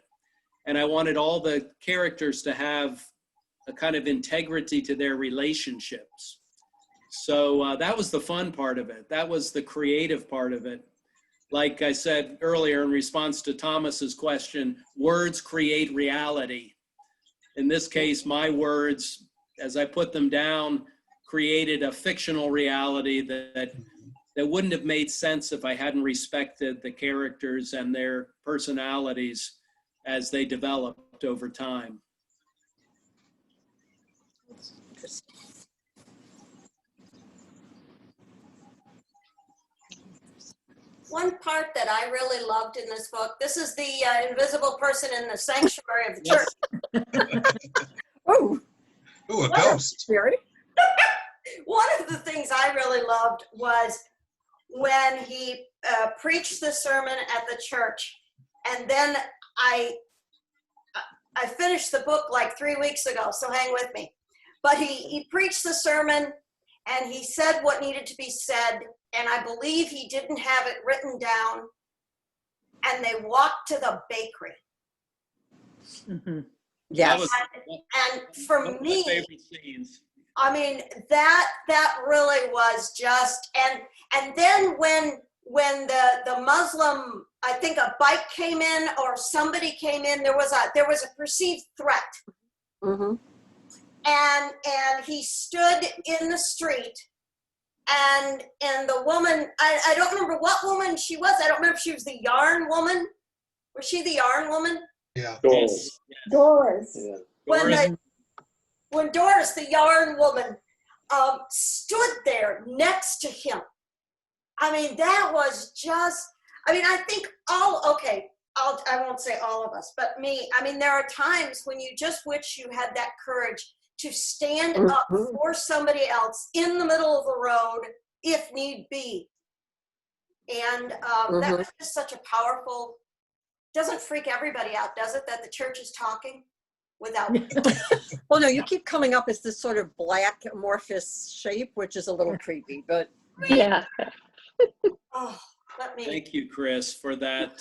And I wanted all the characters to have a kind of integrity to their relationships. So that was the fun part of it. That was the creative part of it. Like I said earlier in response to Thomas's question, words create reality. In this case, my words, as I put them down, created a fictional reality that wouldn't have made sense if I hadn't respected the characters and their personalities as they developed over time. One part that I really loved in this book, this is the invisible person in the sanctuary of the church. Yes. Oh, Ooh, a ghost. Very. One of the things I really loved was when he preached the sermon at the church, And then I finished the book like 3 weeks ago, so hang with me. But he preached the sermon and he said what needed to be said. And I believe he didn't have it written down. And they walked to the bakery. Mhm. Yes. And for One of my me, favorite scenes. I mean, that really was just, and then when the Muslim, I think a bike came in or somebody came in, there was a perceived threat. Mm-hmm. And he stood in the street and the woman, I don't remember what woman she was. I don't remember if she was the yarn woman. Was she the yarn woman? Yeah. Doris. Doris. Yeah. Doris, When Doris, the yarn woman, stood there next to him. I mean, that was just, I mean, I think I won't say all of us, but me, I mean, there are times when you just wish you had that courage to stand up for somebody else in the middle of the road, if need be. And that was just such a powerful, doesn't freak everybody out, does it, that the church is talking without. Well, no, you keep coming up as this sort of black amorphous shape, which is a little creepy, but Yeah. Oh, let me. thank you, Chris, for that.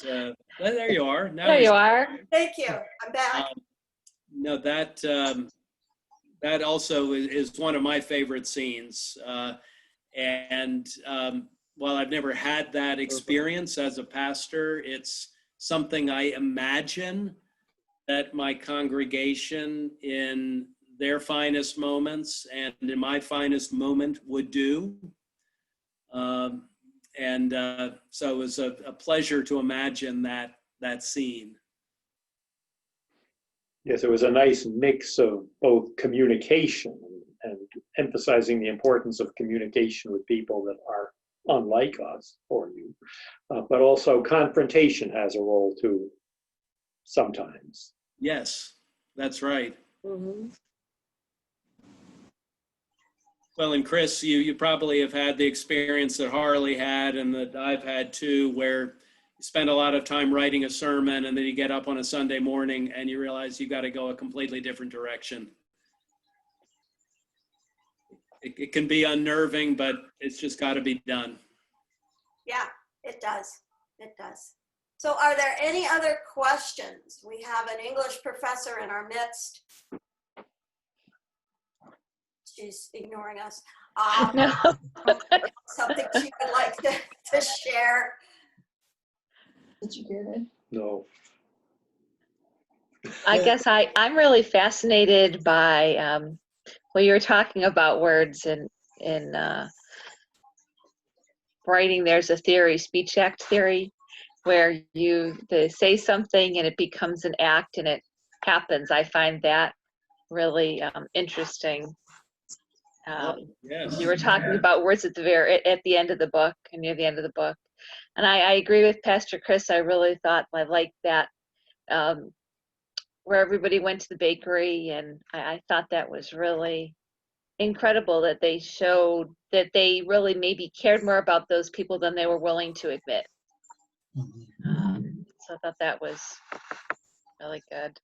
There you are. Now There you are. Thank you. I'm back. No, that also is one of my favorite scenes. And while I've never had that experience as a pastor, it's something I imagine that my congregation in their finest moments and in my finest moment would do. So it was a pleasure to imagine that scene. Yes, it was a nice mix of both communication and emphasizing the importance of communication with people that are unlike us or you, but also confrontation has a role too sometimes. Yes, that's right. mm-hmm. Well, and Chris, you probably have had the experience that Harley had and that I've had too, where you spend a lot of time writing a sermon and then you get up on a Sunday morning and you realize you got to go a completely different direction. It can be unnerving, but it's just got to be done. Yeah, it does. It does. So are there any other questions? We have an English professor in our midst. She's ignoring us. Something she would like to share. Did you get it? No. I guess I'm really fascinated by when you were talking about words in writing. There's a theory, speech act theory, where they say something and it becomes an act and it happens. I find that really interesting. Yes. You were talking about words at the end of the book and near the end of the book, and I agree with Pastor Chris. I really thought I liked that. Where everybody went to the bakery, and I thought that was really incredible that they showed that they really maybe cared more about those people than they were willing to admit. So I thought that was really good.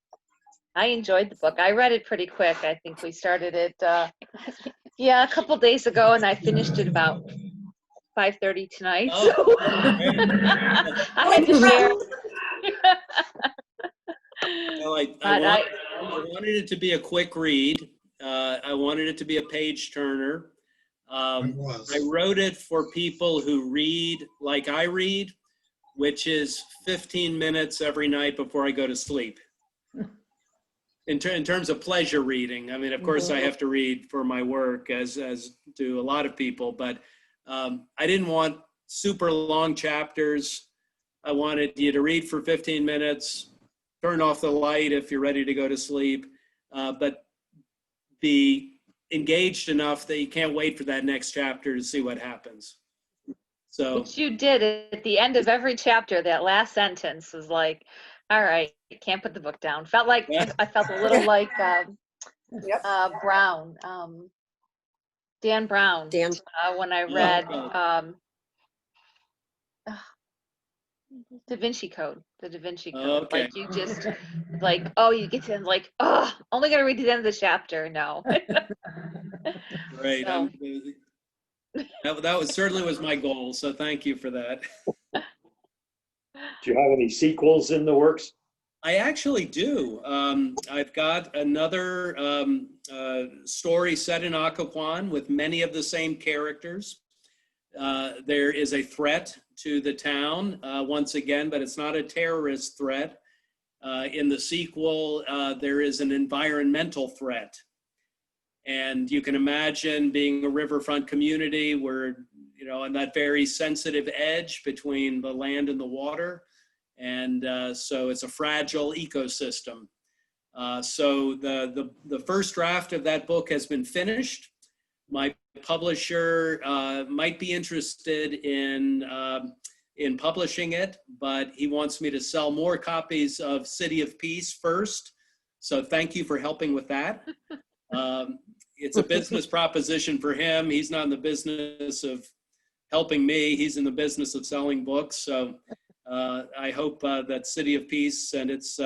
I enjoyed the book. I read it pretty quick. I think we started it, a couple days ago, and I finished it about 5:30 tonight. Oh, so I had to share. Well, I wanted it to be a quick read. I wanted it to be a page turner. It was. I wrote it for people who read like I read, which is 15 minutes every night before I go to sleep. In terms of pleasure reading, I mean, of course, I have to read for my work, as do a lot of people, but I didn't want super long chapters. I wanted you to read for 15 minutes, turn off the light if you're ready to go to sleep, but be engaged enough that you can't wait for that next chapter to see what happens. So, Which you did at the end of every chapter. That last sentence was like, all right, can't put the book down. Felt like I felt a little like Brown, Dan Brown. Dan. When I read Da Vinci Code, the Da Vinci Code. Okay. Like you just, like, oh, you get to like, oh, only gonna read to the end of the chapter. No. Great. So, That was certainly was my goal. So thank you for that. Do you have any sequels in the works? I actually do. I've got another story set in Occoquan with many of the same characters. There is a threat to the town once again, but it's not a terrorist threat. In the sequel, there is an environmental threat. And you can imagine being a riverfront community where, you know, on that very sensitive edge between the land and the water. And so it's a fragile ecosystem. So the first draft of that book has been finished. My publisher might be interested in publishing it, but he wants me to sell more copies of City of Peace first. So thank you for helping with that. It's a business proposition for him. He's not in the business of helping me. He's in the business of selling books. So I hope that City of Peace and its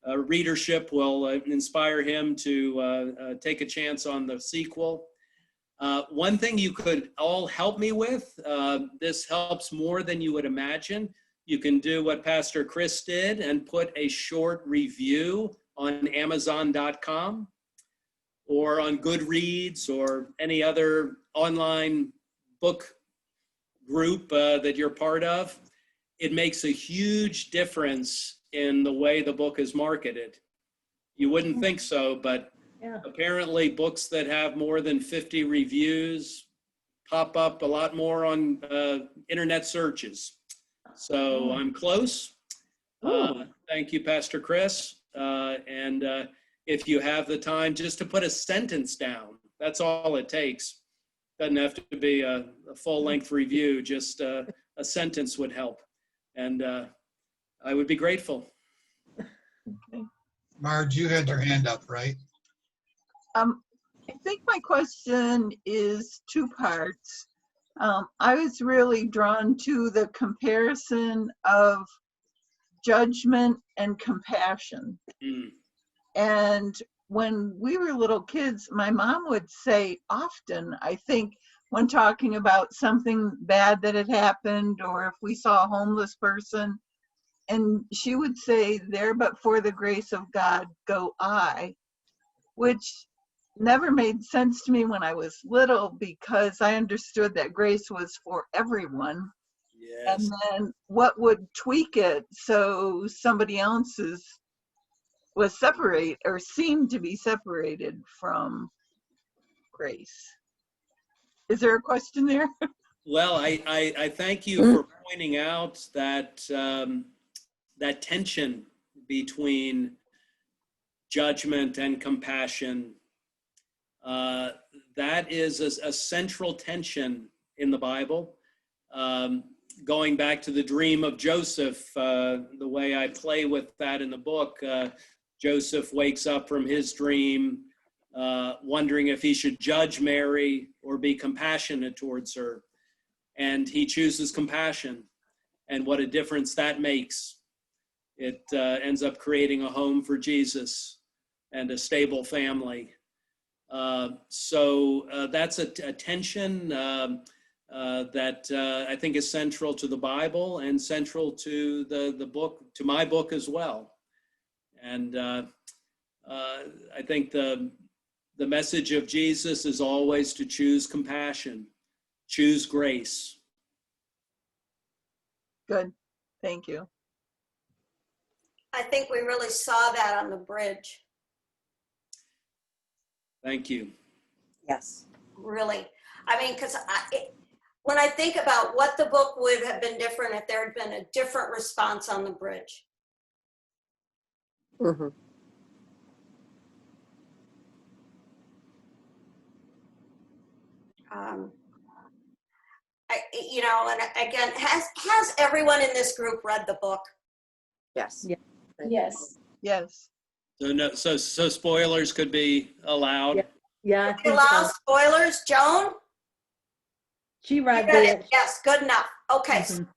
readership will inspire him to take a chance on the sequel. One thing you could all help me with, this helps more than you would imagine. You can do what Pastor Chris did and put a short review on Amazon.com or on Goodreads or any other online book group that you're part of. It makes a huge difference in the way the book is marketed. You wouldn't think so, but apparently books that have more than 50 reviews pop up a lot more on internet searches. So I'm close. Thank you, Pastor Chris. And if you have the time just to put a sentence down, that's all it takes. Doesn't have to be a full-length review, just a sentence would help. And I would be grateful. Marge, you had your hand up, right? I think my question is two parts. I was really drawn to the comparison of judgment and compassion. And when we were little kids, my mom would say often, I think, when talking about something bad that had happened, or if we saw a homeless person, and she would say, "There but for the grace of God go I," which never made sense to me when I was little, because I understood that grace was for everyone. Yes. And then what would tweak it so somebody else's was separate or seemed to be separated from grace? Is there a question there? Well, I thank you for pointing out that that tension between judgment and compassion. That is a central tension in the Bible. Going back to the dream of Joseph, the way I play with that in the book, Joseph wakes up from his dream wondering if he should judge Mary or be compassionate towards her. And he chooses compassion, and what a difference that makes. It ends up creating a home for Jesus and a stable family. So that's a tension that I think is central to the Bible and central to the book, to my book as well. And I think the message of Jesus is always to choose compassion, choose grace. Good, thank you. I think we really saw that on the bridge. Thank you. Yes. Really. I mean, because when I think about what the book would have been different if there had been a different response on the bridge. Mm-hmm. You know, and again, has everyone in this group read the book? Yes. Yeah. Yes. Yes. So no, so spoilers could be allowed. Yeah. I Do we think allow so. spoilers, Joan? She You read read it. it. Yes, good enough. Okay. Mhm.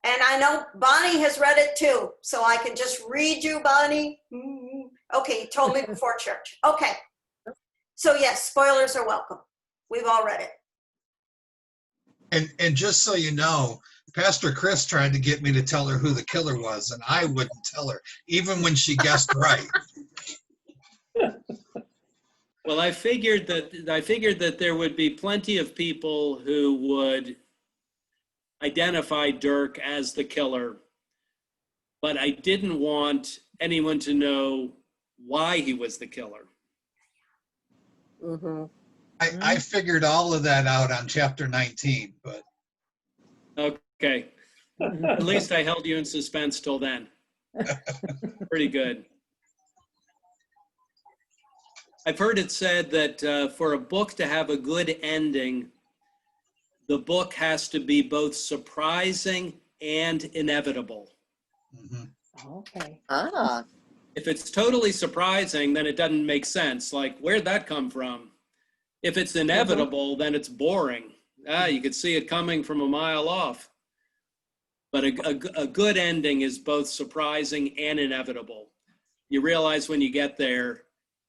And I know Bonnie has read it too, so I can just read you, Bonnie. Okay, you told me before church. Okay. So yes, spoilers are welcome. We've all read it. And just so you know, Pastor Chris tried to get me to tell her who the killer was, and I wouldn't tell her, even when she guessed right. Well, I figured that there would be plenty of people who would identify Dirk as the killer, but I didn't want anyone to know why he was the killer. Mm-hmm. I figured all of that out on chapter 19, but Okay. At least I held you in suspense till then. Pretty good. I've heard it said that for a book to have a good ending, the book has to be both surprising and inevitable. mhm. Okay. Ah, If it's totally surprising, then it doesn't make sense. Like, where'd that come from? If it's inevitable, then it's boring. You could see it coming from a mile off. But a good ending is both surprising and inevitable. You realize when you get there,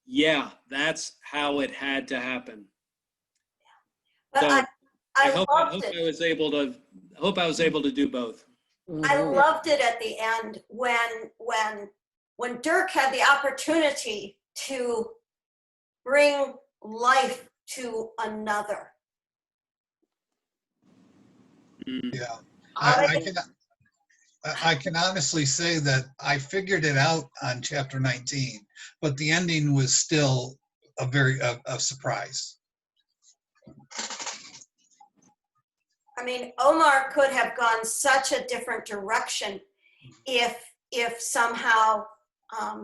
yeah, that's how it had to happen. But So I hope loved it. I was able to do both. I mhm. loved it at the end when Dirk had the opportunity to bring life to another. Mm. Yeah. I- I can honestly say that I figured it out on chapter 19, but the ending was still a surprise. I mean, Omar could have gone such a different direction if somehow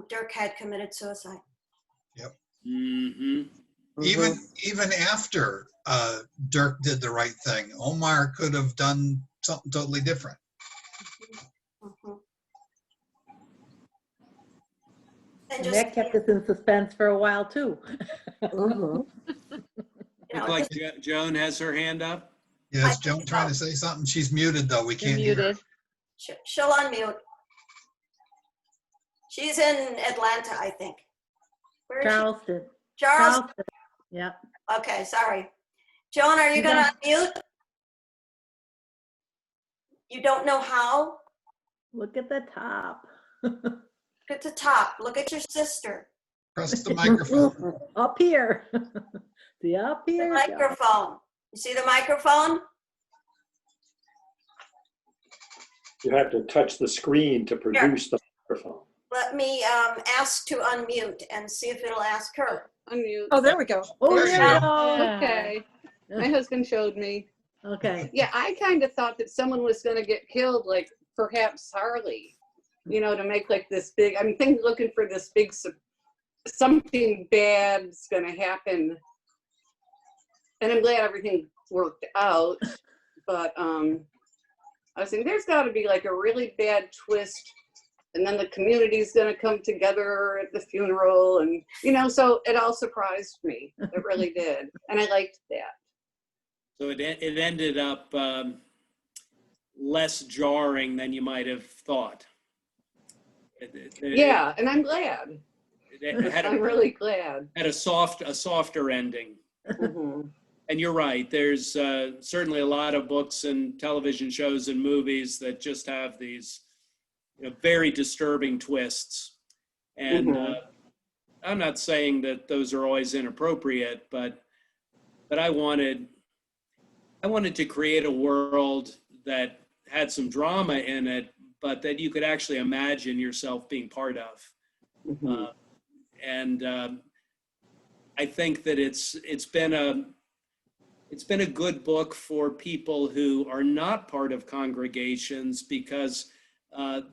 Dirk had committed suicide. Mm-hmm. Even after Dirk did the right thing, Omar could have done something totally different. Mhm. And And just, that kept us in suspense for a while too. Mhm. you know, Look like just- Joan has her hand up. Yeah, is I Joan think trying to so. say something? She's muted though. We You're can't hear her. muted. she'll unmute. She's in Atlanta, I think. Where is Charleston. she? Charles? Yep. Okay, sorry. Joan, are you You gonna unmute? You don't know how? Look at the top. Look at the top. Look at your sister. Press the microphone. Up here. See up The here. microphone. You see the microphone? You have to touch the screen to produce the microphone. Let me ask to unmute and see if it'll ask her. Unmute. Oh, there we go. Oh, There you there you go. go. Okay. My husband showed me. Okay. Yeah, I kind of thought that someone was going to get killed, like perhaps Harley, to make like this big, I mean, things looking for this big, something bad's going to happen. And I'm glad everything worked out. But I was thinking there's got to be like a really bad twist. And then the community's going to come together at the funeral. And, so it all surprised me. It really did. And I liked that. So it ended up less jarring than you might have thought. Yeah, and I'm glad. It had I'm really glad. had a softer ending. Mhm. And you're right. There's certainly a lot of books and television shows and movies that just have these very disturbing twists. And Mhm. I'm not saying that those are always inappropriate, but I wanted to create a world that had some drama in it, but that you could actually imagine yourself being part of. Mhm. And I think that it's been a good book for people who are not part of congregations, because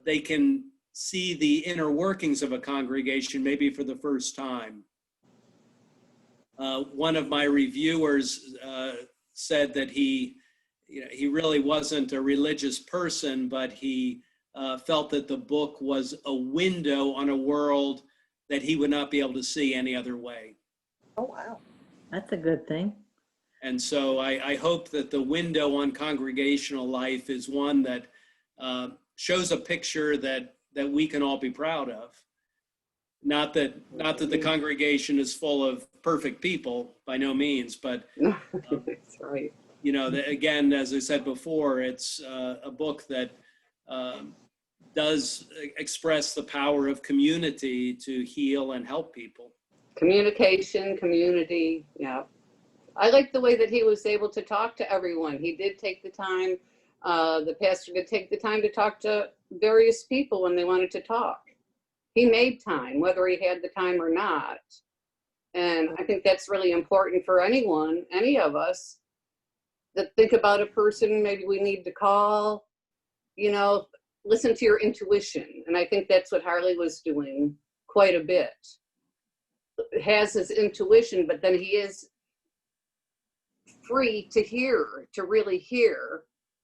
they can see the inner workings of a congregation maybe for the first time. One of my reviewers said that he really wasn't a religious person, but he felt that the book was a window on a world that he would not be able to see any other way. Oh, wow. That's a good thing. And so I hope that the window on congregational life is one that shows a picture that we can all be proud of. Not that the congregation is full of perfect people, by no means, but That's right. you know, again, as I said before, it's a book that does express the power of community to heal and help people. Communication, community, yeah. I like the way that he was able to talk to everyone. He did take the time, the pastor did take the time to talk to various people when they wanted to talk. He made time, whether he had the time or not. And I think that's really important for anyone, any of us, that think about a person maybe we need to call, you know, listen to your intuition. And I think that's what Harley was doing quite a bit. Has his intuition, but then he is free to hear, to really hear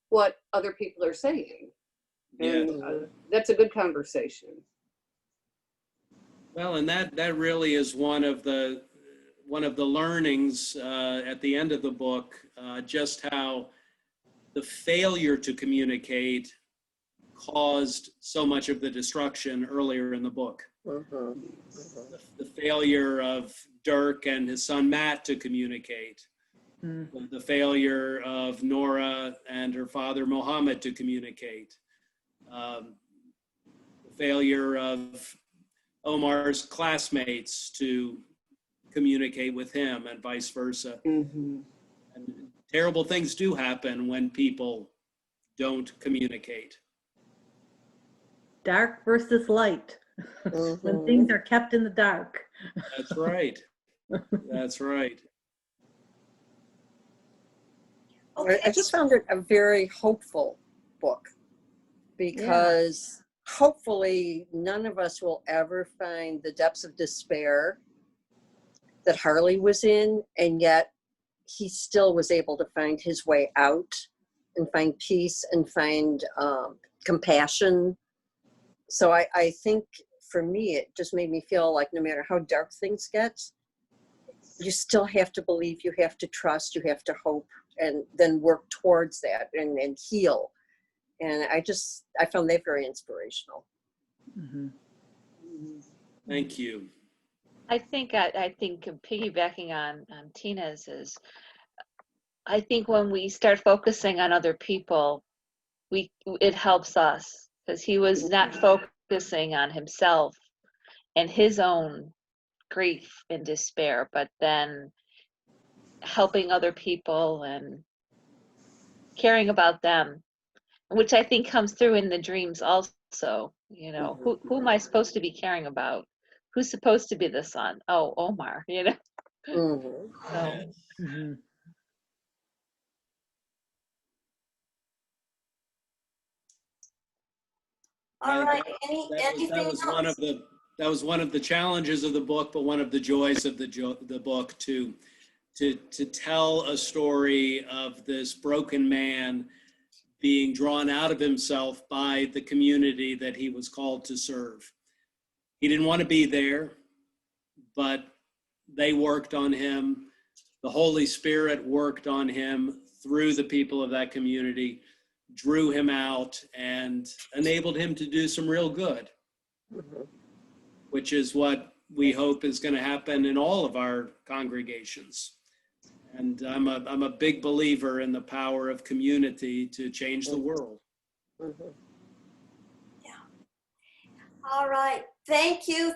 what other people are saying. And that's a good conversation. Well, and that really is one of the learnings at the end of the book, just how the failure to communicate caused so much of the destruction earlier in the book. The failure of Dirk and his son Matt to communicate. The failure of Nora and her father Mohammed to communicate. The failure of Omar's classmates to communicate with him and vice versa. And terrible things do happen when people don't communicate. Dark versus light. When things are kept in the dark. That's right. That's right. I just found it a very hopeful book because hopefully none of us will ever find the depths of despair that Harley was in, and yet he still was able to find his way out and find peace and find compassion. So I think for me, it just made me feel like no matter how dark things get, you still have to believe, you have to trust, you have to hope, and then work towards that and heal. And I found that very inspirational. Thank you. I think piggybacking on Tina's is, I think when we start focusing on other people, it helps us, because he was not focusing on himself and his own grief and despair, but then helping other people and caring about them, which I think comes through in the dreams also. You know, who am I supposed to be caring about? Who's supposed to be the son? Oh, Omar, you know. So. All right, anything else? That was one of the challenges of the book, but one of the joys of the book to tell a story of this broken man being drawn out of himself by the community that he was called to serve. He didn't want to be there, but they worked on him. The Holy Spirit worked on him through the people of that community, drew him out, and enabled him to do some real good, which is what we hope is going to happen in all of our congregations. And I'm a big believer in the power of community to change the world. Yeah. All right. Thank you,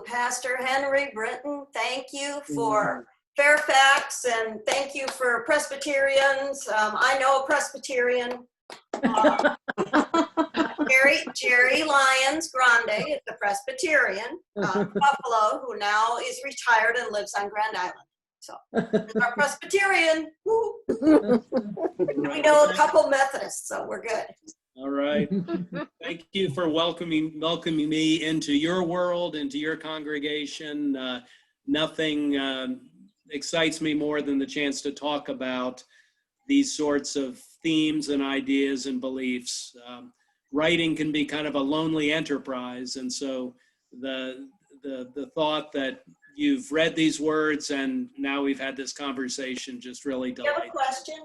Pastor Henry Brinton. Thank you for Fairfax, and thank you for Presbyterians. I know a Presbyterian. Jerry Lyons Grande is a Presbyterian, Buffalo, who now is retired and lives on Grand Island. So, our Presbyterian. We know a couple Methodists, so we're good. All right. Thank you for welcoming me into your world, into your congregation. Nothing excites me more than the chance to talk about these sorts of themes and ideas and beliefs. Writing can be kind of a lonely enterprise, and so the thought that you've read these words and now we've had this conversation just really Do you have a delights. question?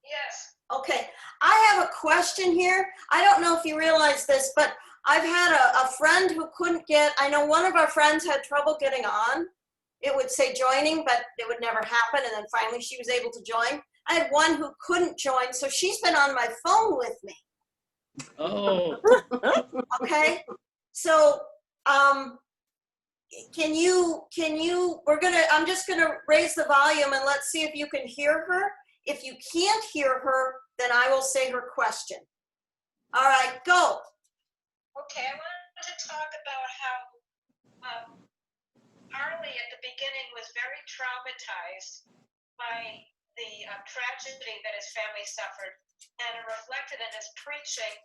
Yes. Okay, I have a question here. I don't know if you realize this, but I've had a friend who couldn't get, I know one of our friends had trouble getting on. It would say joining, but it would never happen. And then finally she was able to join. I had one who couldn't join, so she's been on my phone with me. Oh, Okay, so I'm just gonna raise the volume and let's see if you can hear her. If you can't hear her, then I will say her question. All right, go. Okay, I wanted to talk about how Harley at the beginning was very traumatized by the tragedy that his family suffered, and it reflected in his preaching,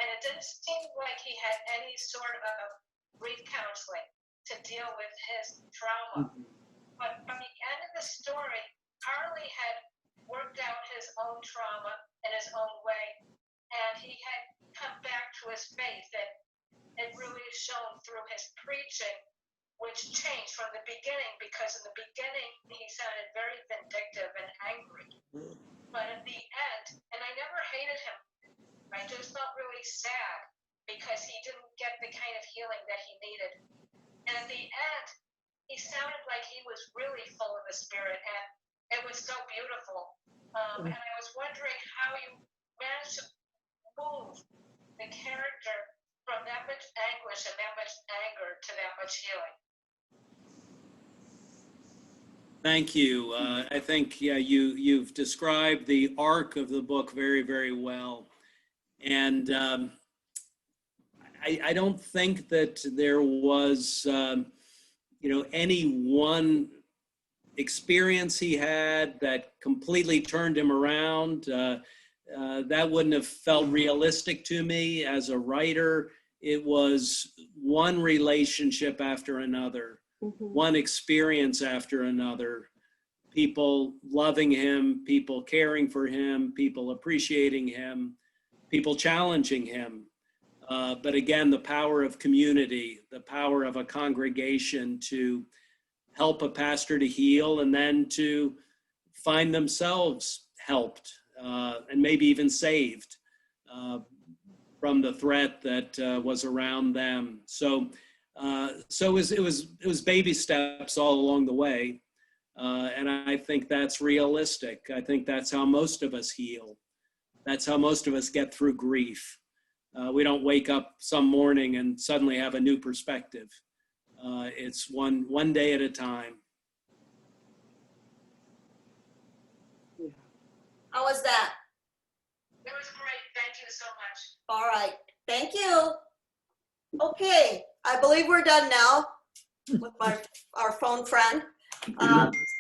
and it didn't seem like he had any sort of grief counseling to deal with his trauma. But from the end of the story, Harley had worked out his own trauma in his own way, and he had come back to his faith, and it really shone through his preaching, which changed from the beginning, because in the beginning he sounded very vindictive and angry. But at the end, and I never hated him, I just felt really sad because he didn't get the kind of healing that he needed. And at the end, he sounded like he was really full of the Spirit, and it was so beautiful. And I was wondering how you managed to move the character from that much anguish and that much anger to that much healing. thank you. I think, yeah, you've described the arc of the book very, very well. And I don't think that there was, any one experience he had that completely turned him around. That wouldn't have felt realistic to me as a writer. It was one relationship after another, one experience after another, people loving him, people caring for him, people appreciating him, people challenging him. But again, the power of community, the power of a congregation to help a pastor to heal and then to find themselves helped and maybe even saved from the threat that was around them. So it was baby steps all along the way. And I think that's realistic. I think that's how most of us heal. That's how most of us get through grief. We don't wake up some morning and suddenly have a new perspective. It's one day at a time. How was that? It was great. Thank you so much. All right, thank you. Okay, I believe we're done now with our phone friend.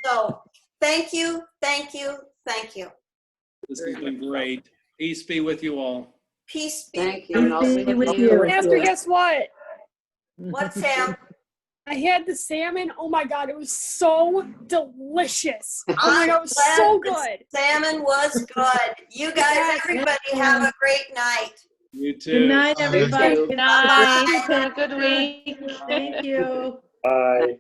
So thank you, thank you, thank you. This has been great. Peace be with you all. Peace be. Thank you. And also Be with you. Pastor, guess what? What, Sam? I had the salmon. Oh my God, it was so delicious. Oh my I'm God, it was glad so the good. Salmon was good. You guys, everybody have a great night. You too. Good night, everybody. Good night. Bye. Have a good week. Thank you. Bye.